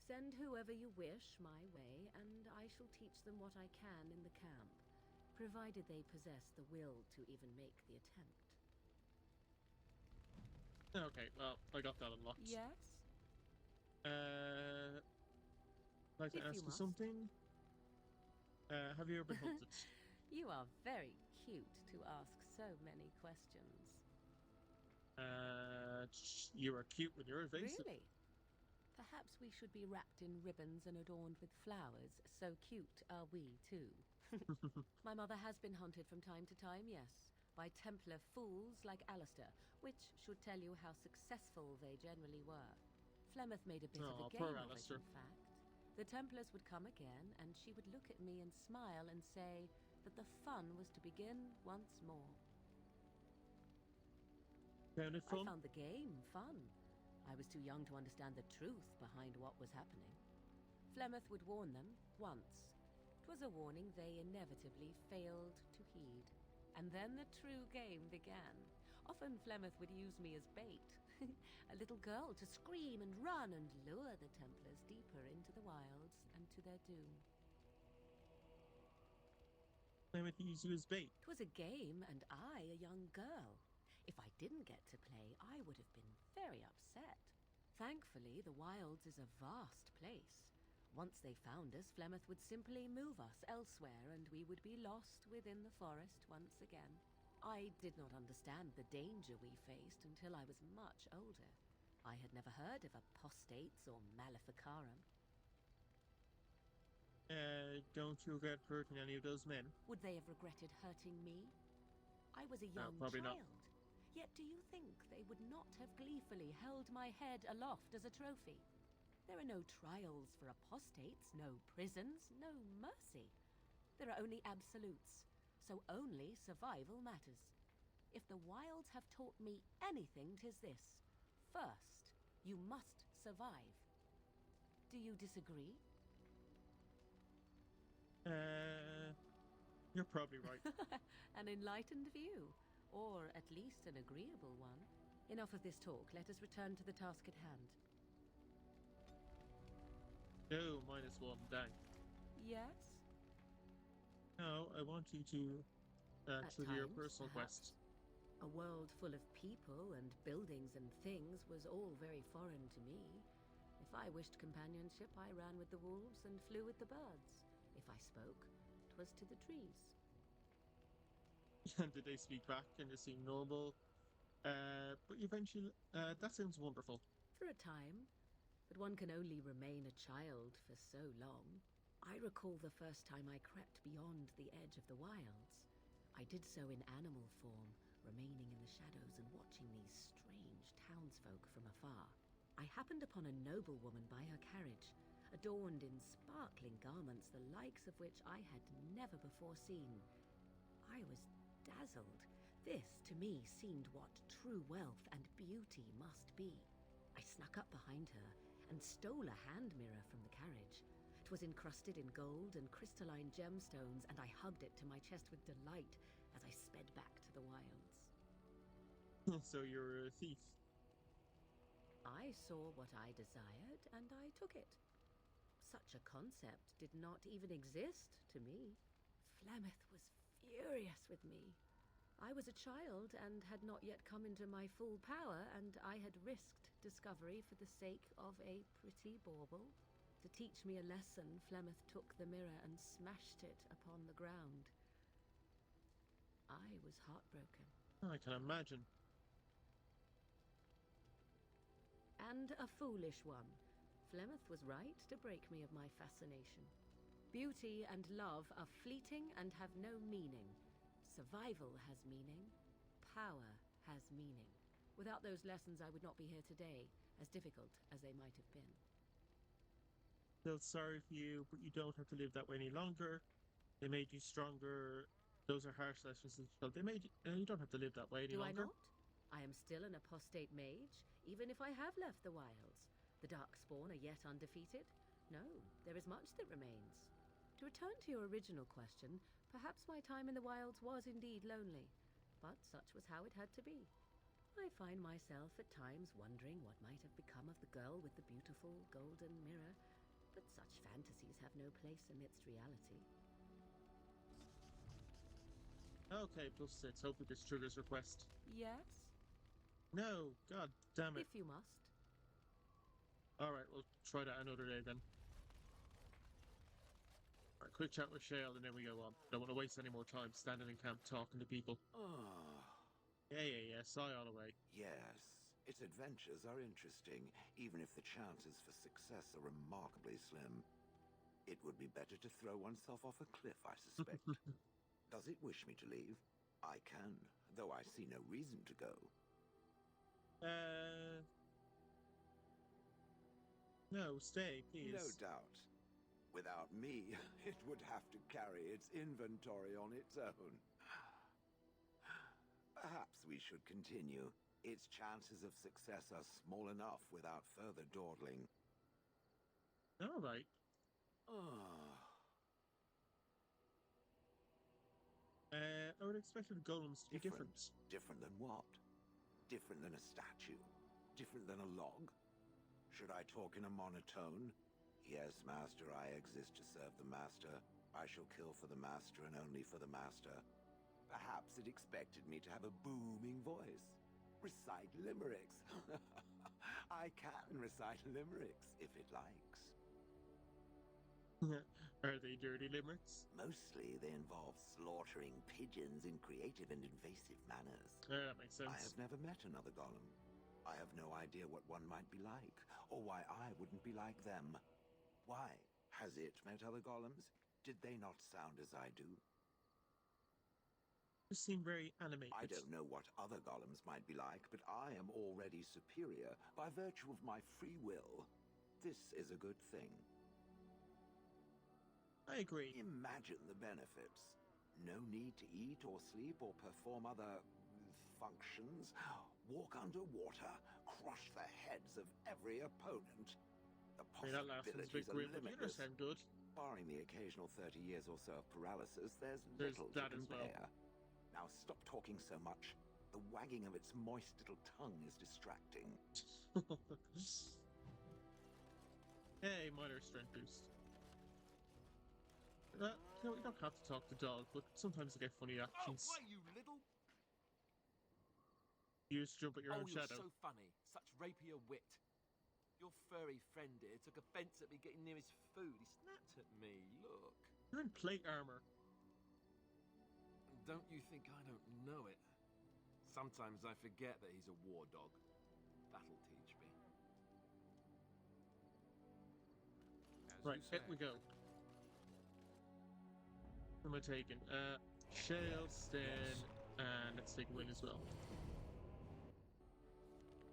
Send whoever you wish my way, and I shall teach them what I can in the camp, provided they possess the will to even make the attempt. Okay, well, I got that unlocked. Yes? I'd like to ask you something. Have you ever been hunted? You are very cute to ask so many questions. You are cute when you're evasive. Really? Perhaps we should be wrapped in ribbons and adorned with flowers. So cute are we, too. My mother has been hunted from time to time, yes, by Templar fools like Alistair, which should tell you how successful they generally were. Flemeth made a bit of a game of it, in fact. The Templars would come again, and she would look at me and smile and say that the fun was to begin once more. Sounded fun? I found the game fun. I was too young to understand the truth behind what was happening. Flemeth would warn them once. It was a warning they inevitably failed to heed. And then the true game began. Often Flemeth would use me as bait. A little girl to scream and run and lure the Templars deeper into the wilds and to their doom. Flemeth used you as bait? It was a game, and I a young girl. If I didn't get to play, I would have been very upset. Thankfully, the wilds is a vast place. Once they found us, Flemeth would simply move us elsewhere, and we would be lost within the forest once again. I did not understand the danger we faced until I was much older. I had never heard of apostates or maleficarum. Don't you regret hurting any of those men? Would they have regretted hurting me? I was a young probably child. not. Yet do you think they would not have gleefully held my head aloft as a trophy? There are no trials for apostates, no prisons, no mercy. There are only absolutes, so only survival matters. If the wilds have taught me anything, 'tis this. First, you must survive. Do you disagree? You're probably right. An enlightened view, or at least an agreeable one. Enough of this talk. Let us return to the task at hand. No, -1, dang. Yes? No, I want you to actually do your times, personal perhaps. quest. A world full of people and buildings and things was all very foreign to me. If I wished companionship, I ran with the wolves and flew with the birds. If I spoke, 'twas to the trees. And did they speak back and they seem normal? But eventually, that sounds wonderful. For a time, but one can only remain a child for so long. I recall the first time I crept beyond the edge of the wilds. I did so in animal form, remaining in the shadows and watching these strange townsfolk from afar. I happened upon a noblewoman by her carriage, adorned in sparkling garments the likes of which I had never before seen. I was dazzled. This, to me, seemed what true wealth and beauty must be. I snuck up behind her and stole a hand mirror from the carriage. It was encrusted in gold and crystalline gemstones, and I hugged it to my chest with delight as I sped back to the wilds. So you're a thief. I saw what I desired, and I took it. Such a concept did not even exist to me. Flemeth was furious with me. I was a child and had not yet come into my full power, and I had risked discovery for the sake of a pretty bauble. To teach me a lesson, Flemeth took the mirror and smashed it upon the ground. I was heartbroken. I can imagine. And a foolish one. Flemeth was right to break me of my fascination. Beauty and love are fleeting and have no meaning. Survival has meaning. Power has meaning. Without those lessons, I would not be here today, as difficult as they might have been. Feel sorry for you, but you don't have to live that way any longer. They made you stronger. Those are harsh lessons. They made you. You don't have to live that way any Do longer. I not? I am still an apostate mage, even if I have left the wilds. The Darkspawn are yet undefeated. No, there is much that remains. To return to your original question, perhaps my time in the wilds was indeed lonely, but such was how it had to be. I find myself at times wondering what might have become of the girl with the beautiful golden mirror, but such fantasies have no place amidst reality. Okay, +6. Hopefully this triggers request. Yes? No, god damn it. If you must. Alright, we'll try that another day then. Alright, quick chat with Shale and then we go on. Don't want to waste any more time standing in camp talking to people. Yeah, sigh all the way. Yes, its adventures are interesting, even if the chances for success are remarkably slim. It would be better to throw oneself off a cliff, I suspect. Does it wish me to leave? I can, though I see no reason to go. No, stay, please. No doubt. Without me, it would have to carry its inventory on its own. Perhaps we should continue. Its chances of success are small enough without further dawdling. Alright. I would expect the golems to be different. Different than what? Different than a statue? Different than a log? Should I talk in a monotone? Yes, Master, I exist to serve the Master. I shall kill for the Master and only for the Master. Perhaps it expected me to have a booming voice. Recite limericks. I can recite limericks, if it likes. Are they dirty limericks? Mostly they involve slaughtering pigeons in creative and invasive manners. Yeah, that makes sense. I have never met another golem. I have no idea what one might be like, or why I wouldn't be like them. Why? Has it met other golems? Did they not sound as I do? You seem very animated. I don't know what other golems might be like, but I am already superior by virtue of my free will. This is a good thing. I agree. Imagine the benefits. No need to eat or sleep or perform other functions. Walk underwater, crush the heads of every opponent. The that last one's a bit possibilities are grim, but the others limitless. sound good. Barring the occasional 30 years or so of paralysis, there's There's little that to as well. compare. Now stop talking so much. The wagging of its moist little tongue is distracting. Hey, minor strength boost. You don't have to talk to dog, but sometimes they get funny actions. Oh, why, you little... You used to jump at your own you're shadow. so funny. Such rapier wit. Your furry friend here took offense at me getting near his food. He snapped at me. Look. You're in plate armor. Don't you think I don't know it? Sometimes I forget that he's a war dog. That'll teach me. Right, here we go. Who am I taking? Shale, Sten, and let's take Win as well.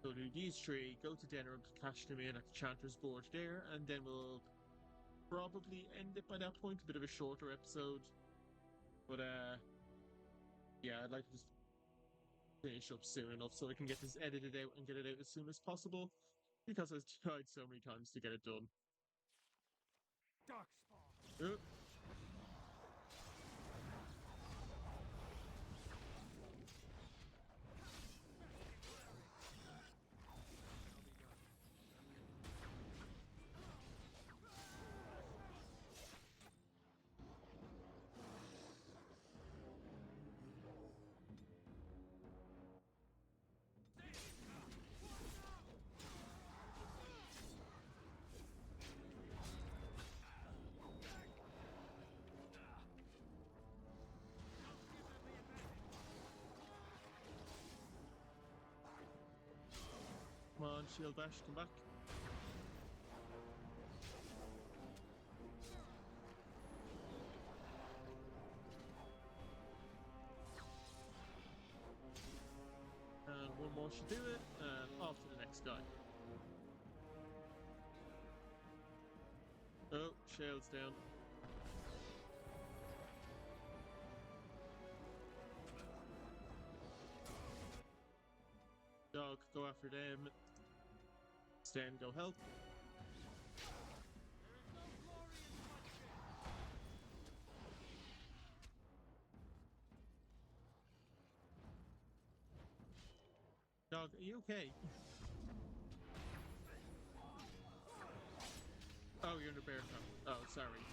So do these three, go to Denner to cash them in at the Chanter's board there, and then we'll probably end it by that point. A bit of a shorter episode. But yeah, I'd like to just finish up soon enough so I can get this edited out and get it out as soon as possible, because I've tried so many times to get it done. Darkspawn. Come on, Shield Bash, come back. And one more should do it, and off to the next guy. Oh, Shale's down. Dog, go after them. Sten, go help. Dog, are you okay? Oh, you're in a bear trap. Oh, sorry.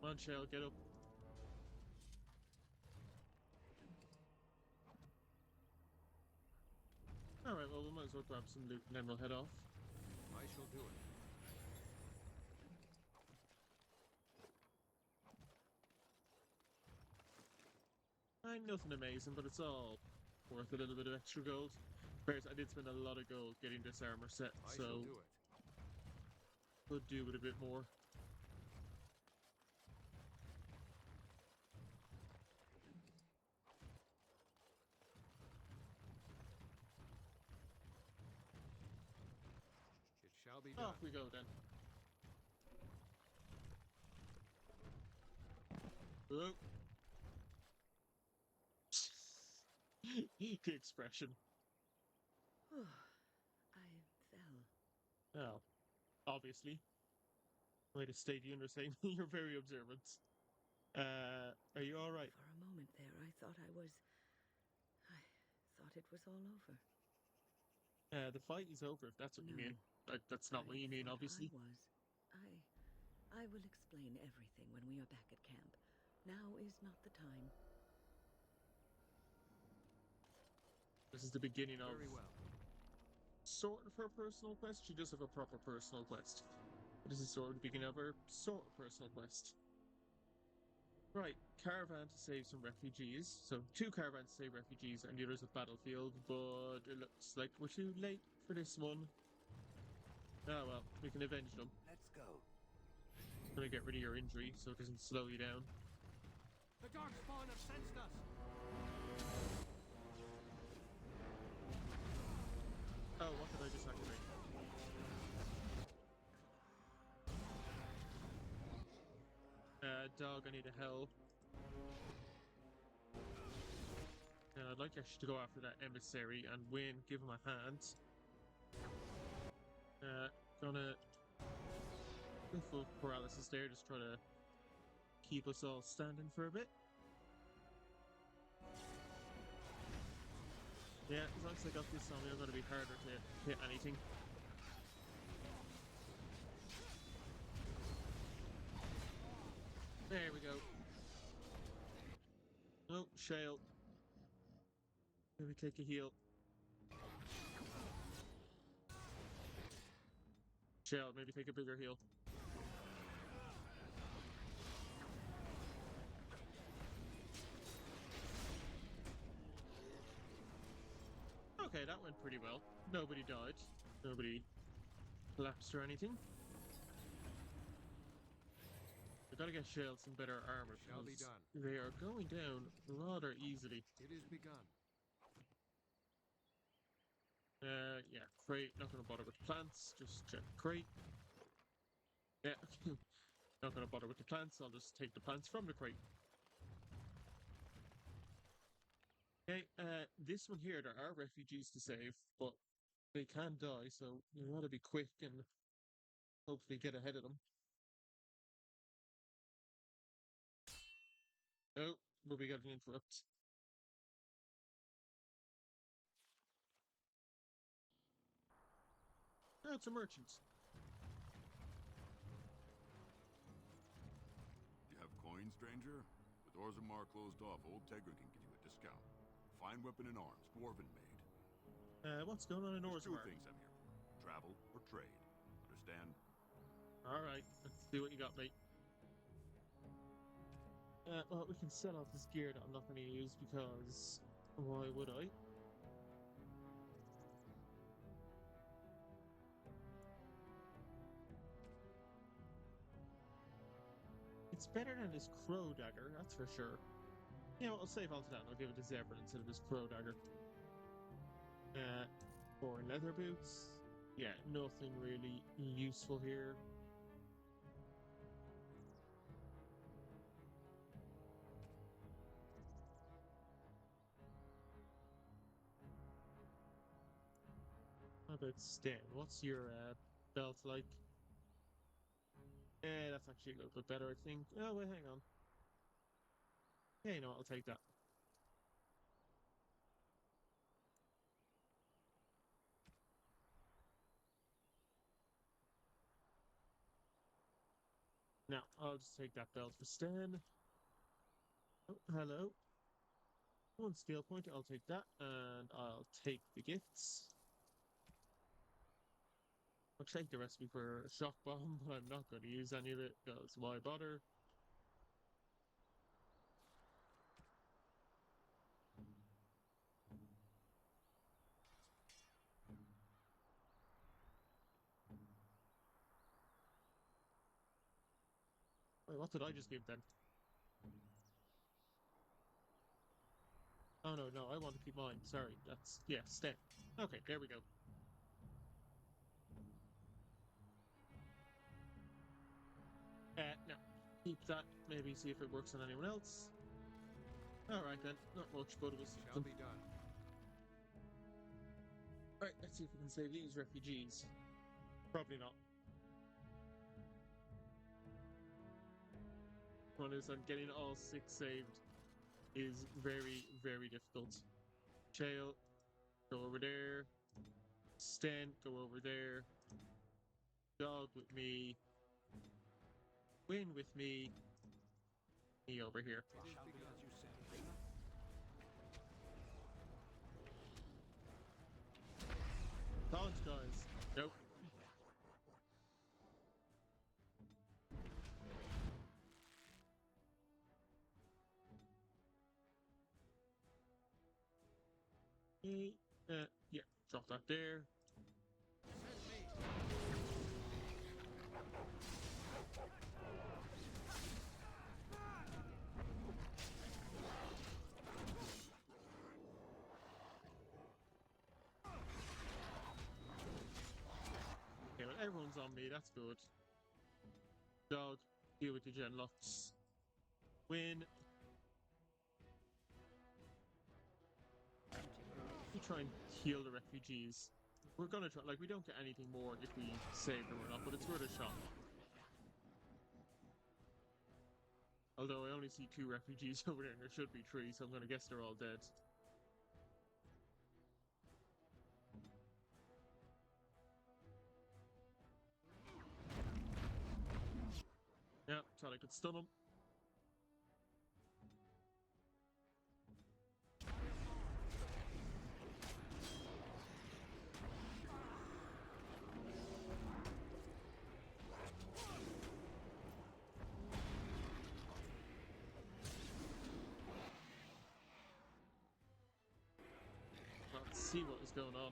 Come on, Shell, get up. Alright, well, we might as well grab some loot and then we'll head off. I shall do it. Nothing amazing, but it's all worth a little bit of extra gold. Whereas I did spend a lot of gold getting this armor set, I so shall do it. could do with a bit more. It shall be done. Off we go then. Oh. The expression. I fell. Oh, obviously. Way to stay the saying you're very observant. Are you all right? For a moment there, I thought it was all over. The fight is over, if that's what you mean. That's not what you mean, obviously. I will explain everything when we are back at camp. Now is not the time. This is the beginning of Very well. sort of her personal quest. She does have a proper personal quest. This is sort of the beginning of her sort of personal quest. Right, caravan to save some refugees. So 2 caravans to save refugees and the other's a battlefield, but it looks like we're too late for this one. Ah well, we can avenge them. Let's go. I'm gonna get rid of your injury so it doesn't slow you down. The Darkspawn have sensed us. Oh, what did I just activate? Dog, I need a help. And I'd like actually to go after that emissary and win, give him a hand. Gonna go full paralysis there, just try to keep us all standing for a bit. Yeah, as long as I got this on me, I'm gonna be harder to hit anything. There we go. Oh, Shale. Maybe take a heal. Shale, maybe take a bigger heal. Okay, that went pretty well. Nobody died. Nobody collapsed or anything. We gotta get Shale some better armor Shall be because done. they are going down rather easily. It is begun. Yeah, crate. Not gonna bother with the plants. Just check crate. Yeah, not gonna bother with the plants. I'll just take the plants from the crate. Okay, this one here, there are refugees to save, but they can die, so you gotta be quick and hopefully get ahead of them. Oh, but we got an interrupt. Oh, it's a merchant. You have coin, stranger? With Orzammar closed off, old Tegra can give you a discount. Fine weapon and arms, dwarven made. What's going on in There's two Orzammar? things I'm here for. Travel or trade. Understand? Alright, let's see what you got, mate. Well, we can sell off this gear that I'm not going to use because why would I? It's better than this crow dagger, that's for sure. You know, I'll save all to that and I'll give it to Zebra instead of this crow dagger. For leather boots, yeah, nothing really useful here. How about Stan? What's your belt like? That's actually a little bit better, I think. Oh, wait, hang on. Yeah, you know what, I'll take that. Now, I'll just take that belt for Stan. Oh, hello. One skill point, I'll take that, and I'll take the gifts. I'll take the recipe for a shock bomb, but I'm not going to use any of it, because why bother? Wait, what did I just give then? Oh no, I want to keep mine. Sorry, that's... yeah, Stan. Okay, there we go. No. Keep that, maybe see if it works on anyone else. Alright then, not much, but it was... Shall be done. Alright, let's see if we can save these refugees. Probably not. One is I'm getting all 6 saved is very, very difficult. Shale, go over there. Stan, go over there. Dog with me. Win with me. Me over here. It is begun. As you say. Dodge, guys. Nope. Yeah, drop that there. Okay, well, everyone's on me, that's good. Dog, deal with the genlocks. Win. We try and heal the refugees. We're gonna try, like, we don't get anything more if we save them or not, but it's worth a shot. Although I only see 2 refugees over there and there should be 3, so I'm gonna guess they're all dead. Yeah, thought I could stun them. see what is going on.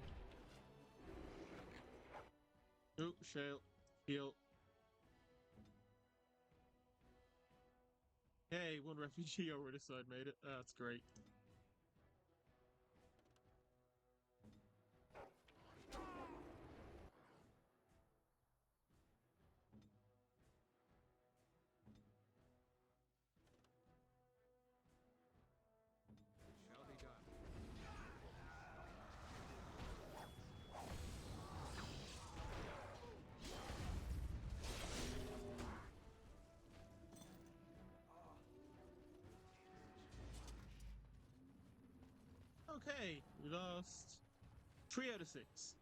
Oh, Shale. Heal. Hey, one refugee over this side made it. That's great. Okay, we lost 3 out of 6.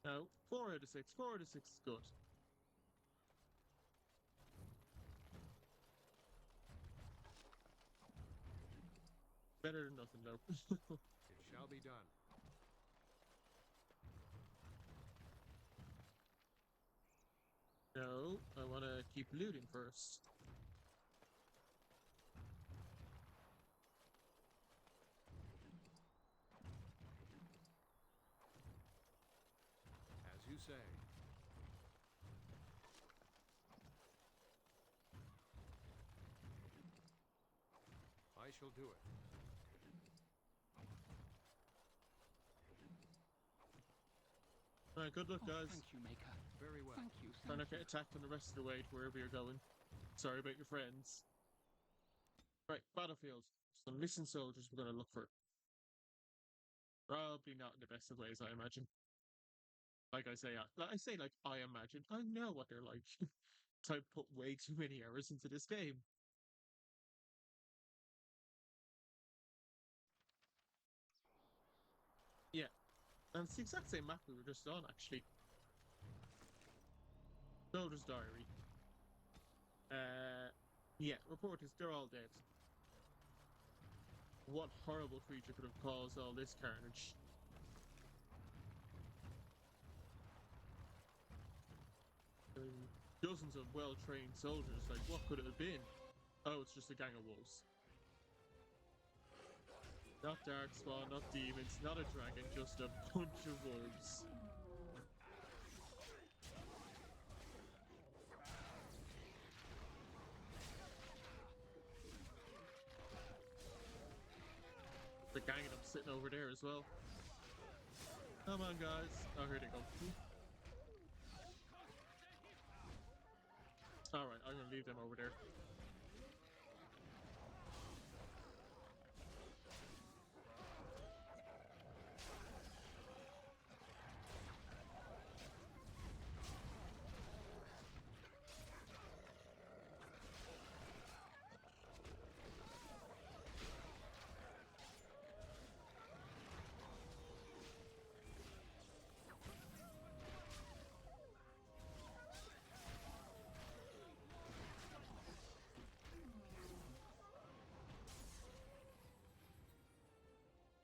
No, 4 out of 6. 4 out of 6 is good. Better than nothing, though. It shall be done. No, I want to keep looting first. As you say. I shall do it. Alright, good luck, guys. Thank you, Maker. Very well. Thank you. Try not to get attacked on the rest of the way to wherever you're going. Sorry about your friends. Right, battlefield. Some missing soldiers we're going to look for. Probably not in the best of ways, I imagine. Like I say, I imagine. I know what they're like. I put way too many hours into this game. Yeah, and it's the exact same map we were just on, actually. Soldier's Diary. Yeah, reporters, they're all dead. What horrible creature could have caused all this carnage? Dozens of well-trained soldiers, like, what could it have been? Oh, it's just a gang of wolves. Not darkspawn, not demons, not a dragon, just a bunch of wolves. The gang of them sitting over there as well. Come on, guys. Oh, here they go. Alright, I'm gonna leave them over there.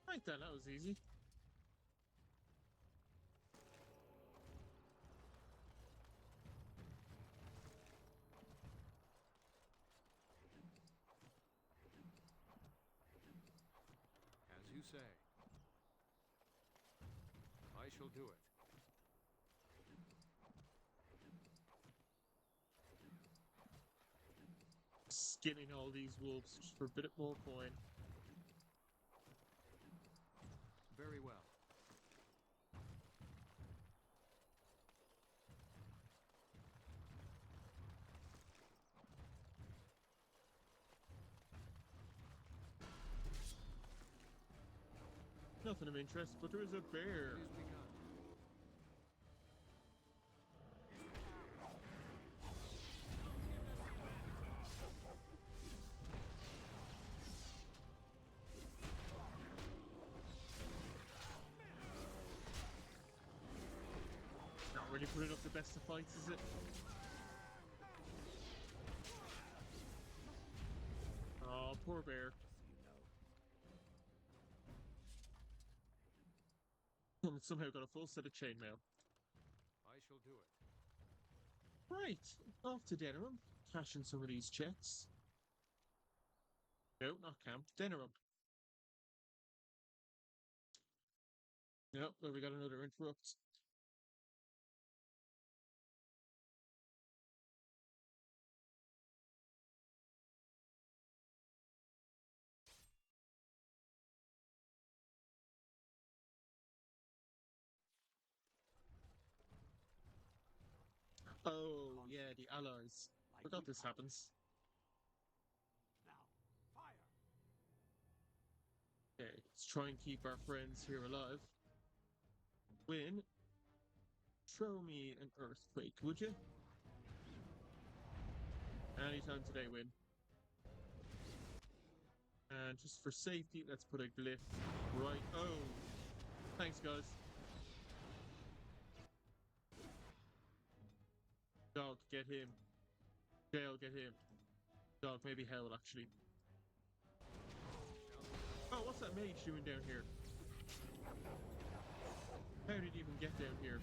Right then, that was easy. As you say. I shall do it. Skinning all these wolves just for a bit more coin. Very well. Nothing of interest, but there is a bear. Not really putting up the best of fights, is it? Oh, poor bear. And somehow got a full set of chainmail. I shall do it. Right, off to Denerim. Cash in some of these checks. No, not camp. Denerim. Yep, well, we got another interrupt. Oh, yeah, the allies. Forgot this happens. Now, fire! Okay, let's try and keep our friends here alive. Win. Throw me an earthquake, would you? Anytime today, Win. And just for safety, let's put a glyph right. Oh, thanks, guys. Dog, get him. Jail, get him. Dog, maybe hell, actually. Oh, what's that mage doing down here? How did he even get down here?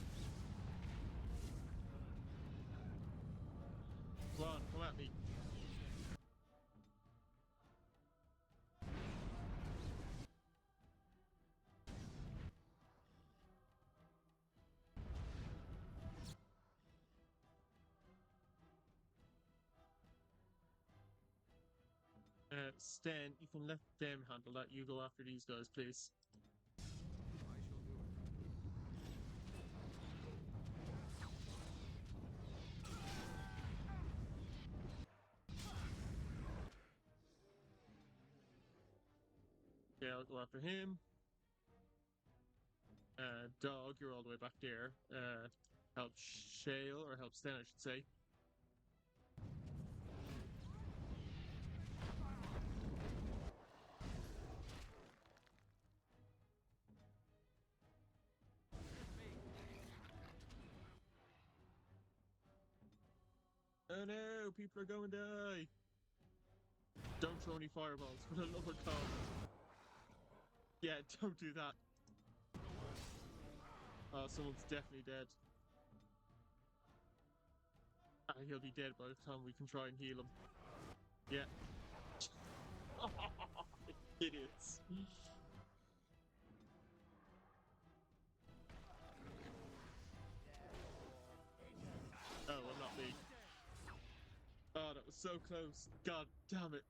Come on, come at me. Stan, you can let them handle that. You go after these guys, please. Yeah, I'll go after him. Dog, you're all the way back there. Help Shale, or help Stan, I should say. Oh no, people are going to die. Don't throw any fireballs, for the love of God. Yeah, don't do that. Oh, someone's definitely dead. He'll be dead by the time we can try and heal him. Yeah. Idiots. Oh, well, not me. Oh, that was so close. God damn it.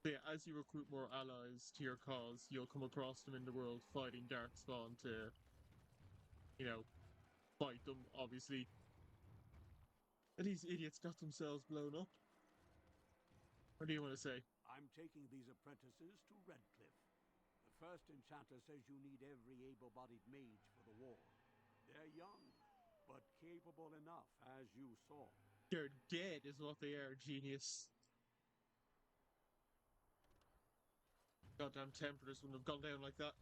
So yeah, as you recruit more allies to your cause, you'll come across them in the world fighting Darkspawn to, you know, fight them, obviously. And these idiots got themselves blown up. What do you want to say? I'm taking these apprentices to Redcliff. The first enchanter says you need every able-bodied mage for the war. They're young, but capable enough, as you saw. They're dead is what they are, genius. Goddamn Templars wouldn't have gone down like that.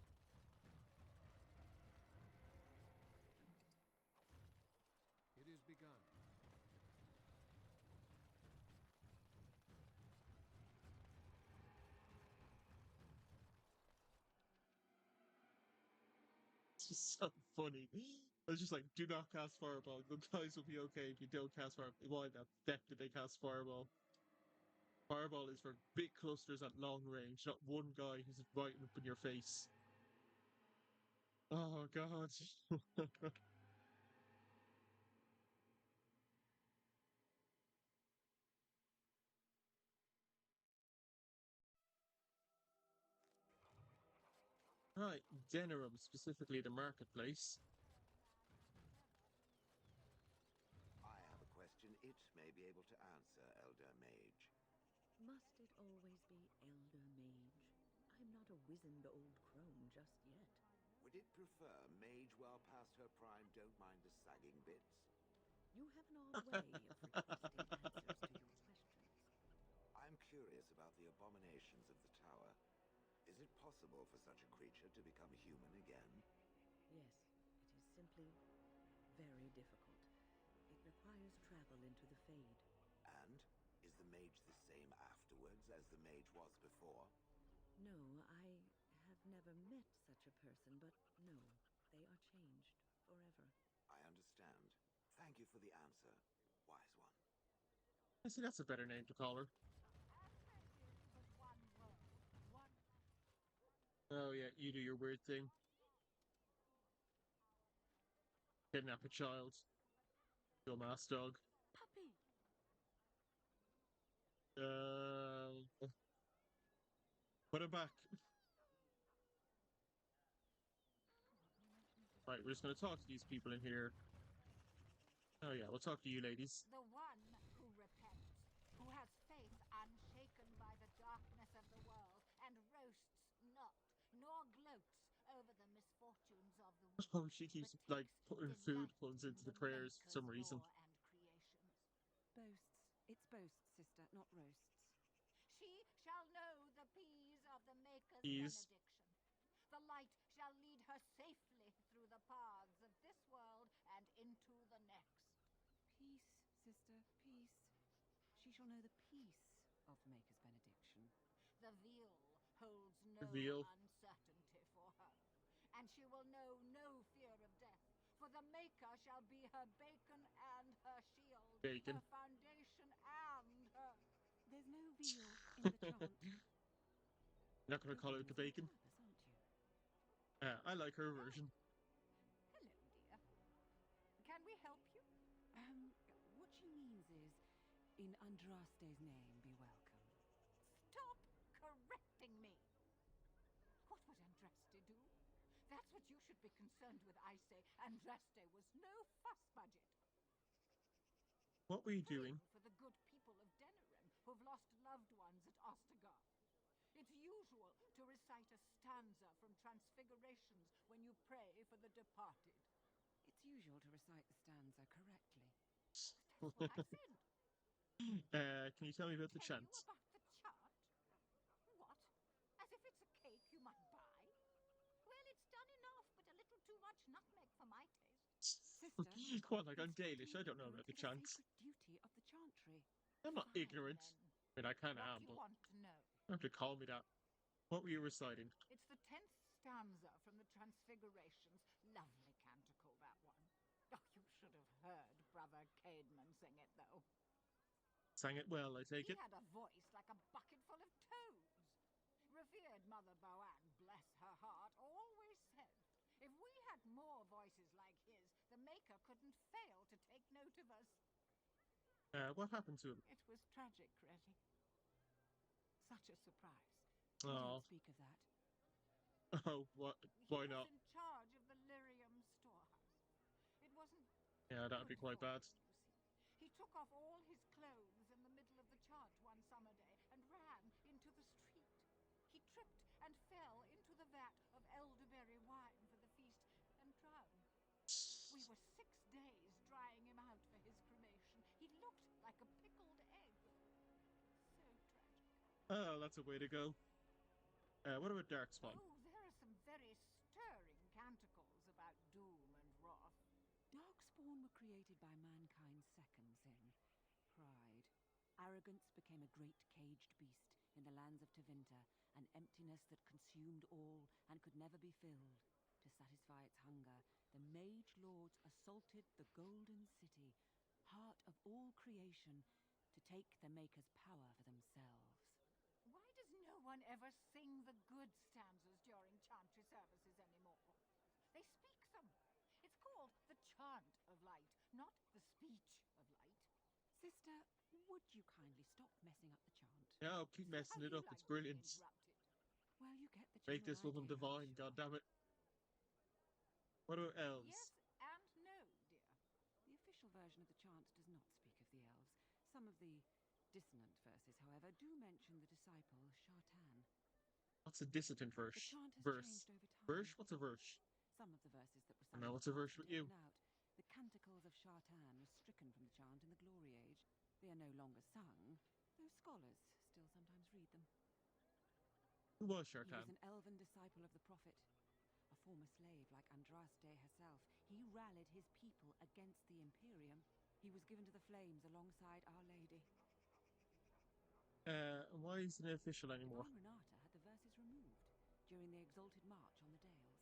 It is begun. It's just so funny. I was just like, do not cast Fireball. The guys will be okay if you don't cast Fireball. Why the heck did they cast Fireball? Fireball is for big clusters at long range, not one guy who's right up in your face. Oh, God. Right, Denerim, specifically the marketplace. I have a question it may be able to answer, Elder Mage. Must it always be Elder Mage? I'm not a wizened old crone just yet. Would it prefer Mage well past her prime don't mind the sagging bits? You have an odd way of requesting answers to your questions. I'm curious about the abominations of the tower. Is it possible for such a creature to become human again? Yes, it is simply very difficult. It requires travel into the Fade. And? Is the mage the same afterwards as the mage was before? No, I have never met such a person, but no, they are changed forever. I understand. Thank you for the answer, wise one. I see, that's a better name to call her. Oh yeah, you do your weird thing. Kidnap a child. Dumbass dog. Puppy. Put it back. Right, we're just going to talk to these people in here. Oh yeah, we'll talk to you ladies. The one who repents, who has faith unshaken by the darkness of the world, and roasts not, nor gloats over the misfortunes of the weak, Oh, she keeps, like, putting food puns into the prayers for some reason. Boasts. It's boasts, sister, not roasts. She shall know the peace of the Maker's Peas. benediction. The light shall lead her safely through the paths of this world and into the next. Peace, sister, peace. She shall know the peace of the Maker's benediction. The veil holds no Veal. uncertainty for her, and she will know no fear of death, for the Maker shall be her bacon and her shield, Bacon. her foundation and her... There's no veal in the chant. You're not going to call it the bacon? Nervous, aren't you? I like her version. Hello, dear. Can we help you? What she means is, in Andraste's name, be welcome. Stop correcting me! What would Andraste do? That's what you should be concerned with, I say. Andraste was no fuss budget. What were you doing? For the good people of Denerim who've lost loved ones at Ostagar. It's usual to recite a stanza from Transfigurations when you pray for the departed. It's usual to recite the stanza correctly. That's what I said. Can you tell me about the Tell chant? you about the chant? What? As if it's a cake you might buy? Well, it's done enough, but a little too much nutmeg for my taste. Sister, Come on, like I'm Danish. I don't know about the chants. Duty of the chantry. I'm not ignorant. I mean, I kind of What am, do you but want to know? you don't have to call me that. What were you reciting? It's the 10th stanza from the Transfigurations. Lovely canticle, that one. Oh, you should have heard Brother Caedmon sing it, though. Sang it well, I take He it. had a voice like a bucket full of toads. Revered Mother Boann, bless her heart, always said, if we had more voices like his, the Maker couldn't fail to take note of us. What happened to him? It was tragic, really. Such a surprise. Oh. Don't speak of that. Oh, what? Why not? He was in charge of the Lyrium storehouse. It wasn't... Yeah, that'd be quite bad. He took off all his clothes in the middle of the chant one summer day and ran into the street. He tripped and fell into the vat of elderberry wine for the feast and drowned. We were 6 days drying him out for his cremation. He looked like a pickled egg. So tragic. Oh, that's a way to go. What about Darkspawn? Oh, there are some very stirring canticles about doom and wrath. Darkspawn were created by mankind's second sin, pride. Arrogance became a great caged beast in the lands of Tevinter, an emptiness that consumed all and could never be filled. To satisfy its hunger, the Mage Lords assaulted the Golden City, heart of all creation, to take the Maker's power for themselves. Why does no one ever sing the good stanzas during chantry services anymore? They speak them. It's called the chant of light, not the speech of light. Sister, would you kindly stop messing up the chant? Yeah, I'll keep messing it up. It's brilliant. Well, you get the Make this woman divine, goddammit. What about elves? Yes and no, dear. The official version of the chant does not speak of the elves. Some of the dissonant verses, however, do mention the disciple Shartan. What's a dissonant verse? The chant has Verse. changed over time. Verse? What's a verse? Some of the verses that were I sung know, what's a verse with you? out. The canticles of Shartan were stricken from the chant in the Glory Age. They are no longer sung, though scholars still sometimes read them. Who was He Shartan? was an elven disciple of the Prophet. A former slave like Andraste herself, he rallied his people against the Imperium. He was given to the flames alongside Our Lady. Why isn't it official anymore? Divine Renata had the verses removed during the Exalted March on the Dales.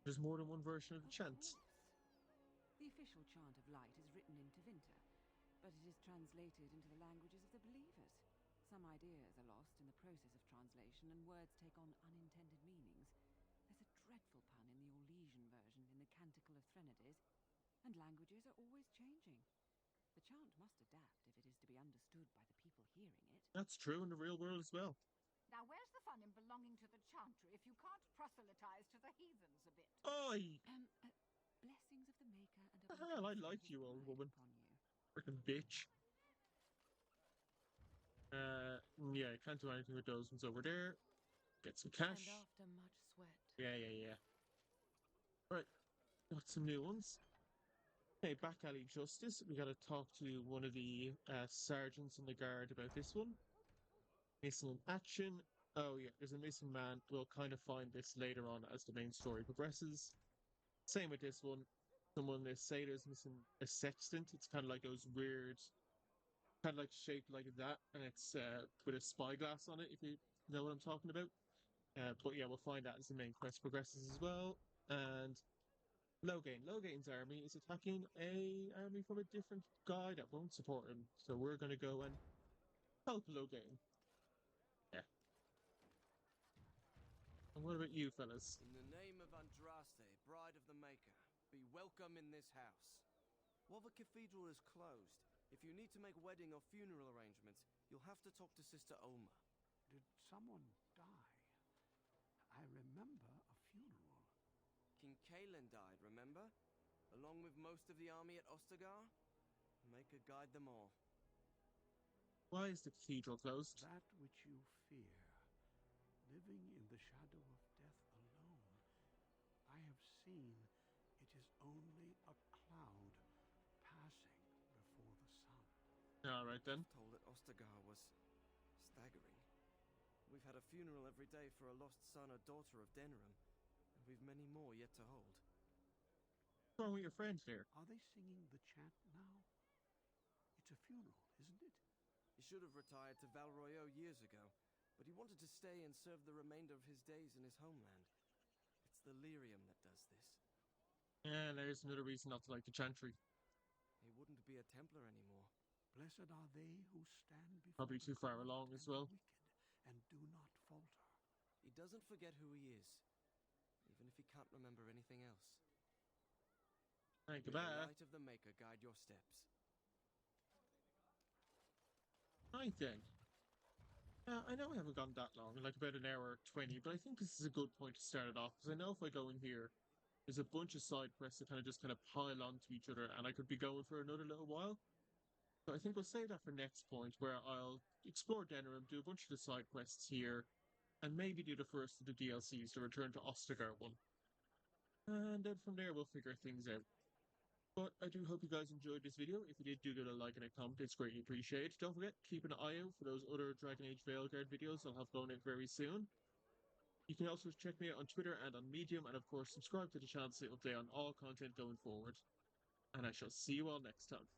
There's more than one version of the chant. The official chant of light is written in Tevinter, but it is translated into the languages of the believers. Some ideas are lost in the process of translation, and words take on unintended meanings. There's a dreadful pun in the Orlesian version in canticle of threnodies, and languages are always changing. The chant must adapt if it is to be understood by the people hearing it. That's true in the real world as well. Now, where's the fun in belonging to the chantry if you can't proselytize to the heathens a bit? Oi! Blessings of the Maker and The of hell, I like you, old woman. Freaking bitch. Yeah, can't do anything with those ones over there. Get some cash. And after much sweat. Yeah. Right, got some new ones. Hey, back alley justice. We gotta talk to one of the sergeants in the guard about this one. Missing in action. Oh yeah, there's a missing man. We'll kind of find this later on as the main story progresses. Same with this one. Someone they say there's missing a sextant. It's kind of like those weird, kind of like shaped like that, and it's with a spyglass on it. If you know what I'm talking about. But yeah, we'll find that as the main quest progresses as well. And Logain's army is attacking a army from a different guy that won't support him. So we're gonna go and help Logain. Yeah. And what about you, fellas? In the name of Andraste, Bride of the Maker, be welcome in this house. While the cathedral is closed, if you need to make wedding or funeral arrangements, you'll have to talk to Sister Oma. Did someone die? I remember a funeral. King Kalen died, remember? Along with most of the army at Ostagar? Maker guide them all. Why is the cathedral closed? That which you fear, living in the shadow of death alone. I have seen it is only a cloud passing before the sun. Alright then. Told that Ostagar was staggering. We've had a funeral every day for a lost son or daughter of Denerim, and we've many more yet to hold. What's wrong with your friends there? Are they singing the chant now? It's a funeral, isn't it? He should have retired to Valroyo years ago, but he wanted to stay and serve the remainder of his days in his homeland. It's the lyrium that does this. Yeah, there's another reason not to like the chantry. He wouldn't be a Templar anymore. Blessed are they who stand before Probably too far along as well. And do not falter. He doesn't forget who he is, even if he can't remember anything else. Right, May goodbye. the light of the Maker guide your steps. Right then. I know I haven't gone that long, like about an hour 20, but I think this is a good point to start it off, because I know if I go in here, there's a bunch of side quests that kind of pile onto each other, and I could be going for another little while. So I think we'll save that for next point, where I'll explore Denerim, do a bunch of the side quests here, and maybe do the first of the DLCs, the Return to Ostagar one. And then from there, we'll figure things out. But I do hope you guys enjoyed this video. If you did, do give it a like and a comment. It's greatly appreciated. Don't forget, keep an eye out for those other Dragon Age Veilguard videos I'll have going out very soon. You can also check me out on Twitter and on Medium, and of course, subscribe to the channel to stay updated on all content going forward. And I shall see you all next time.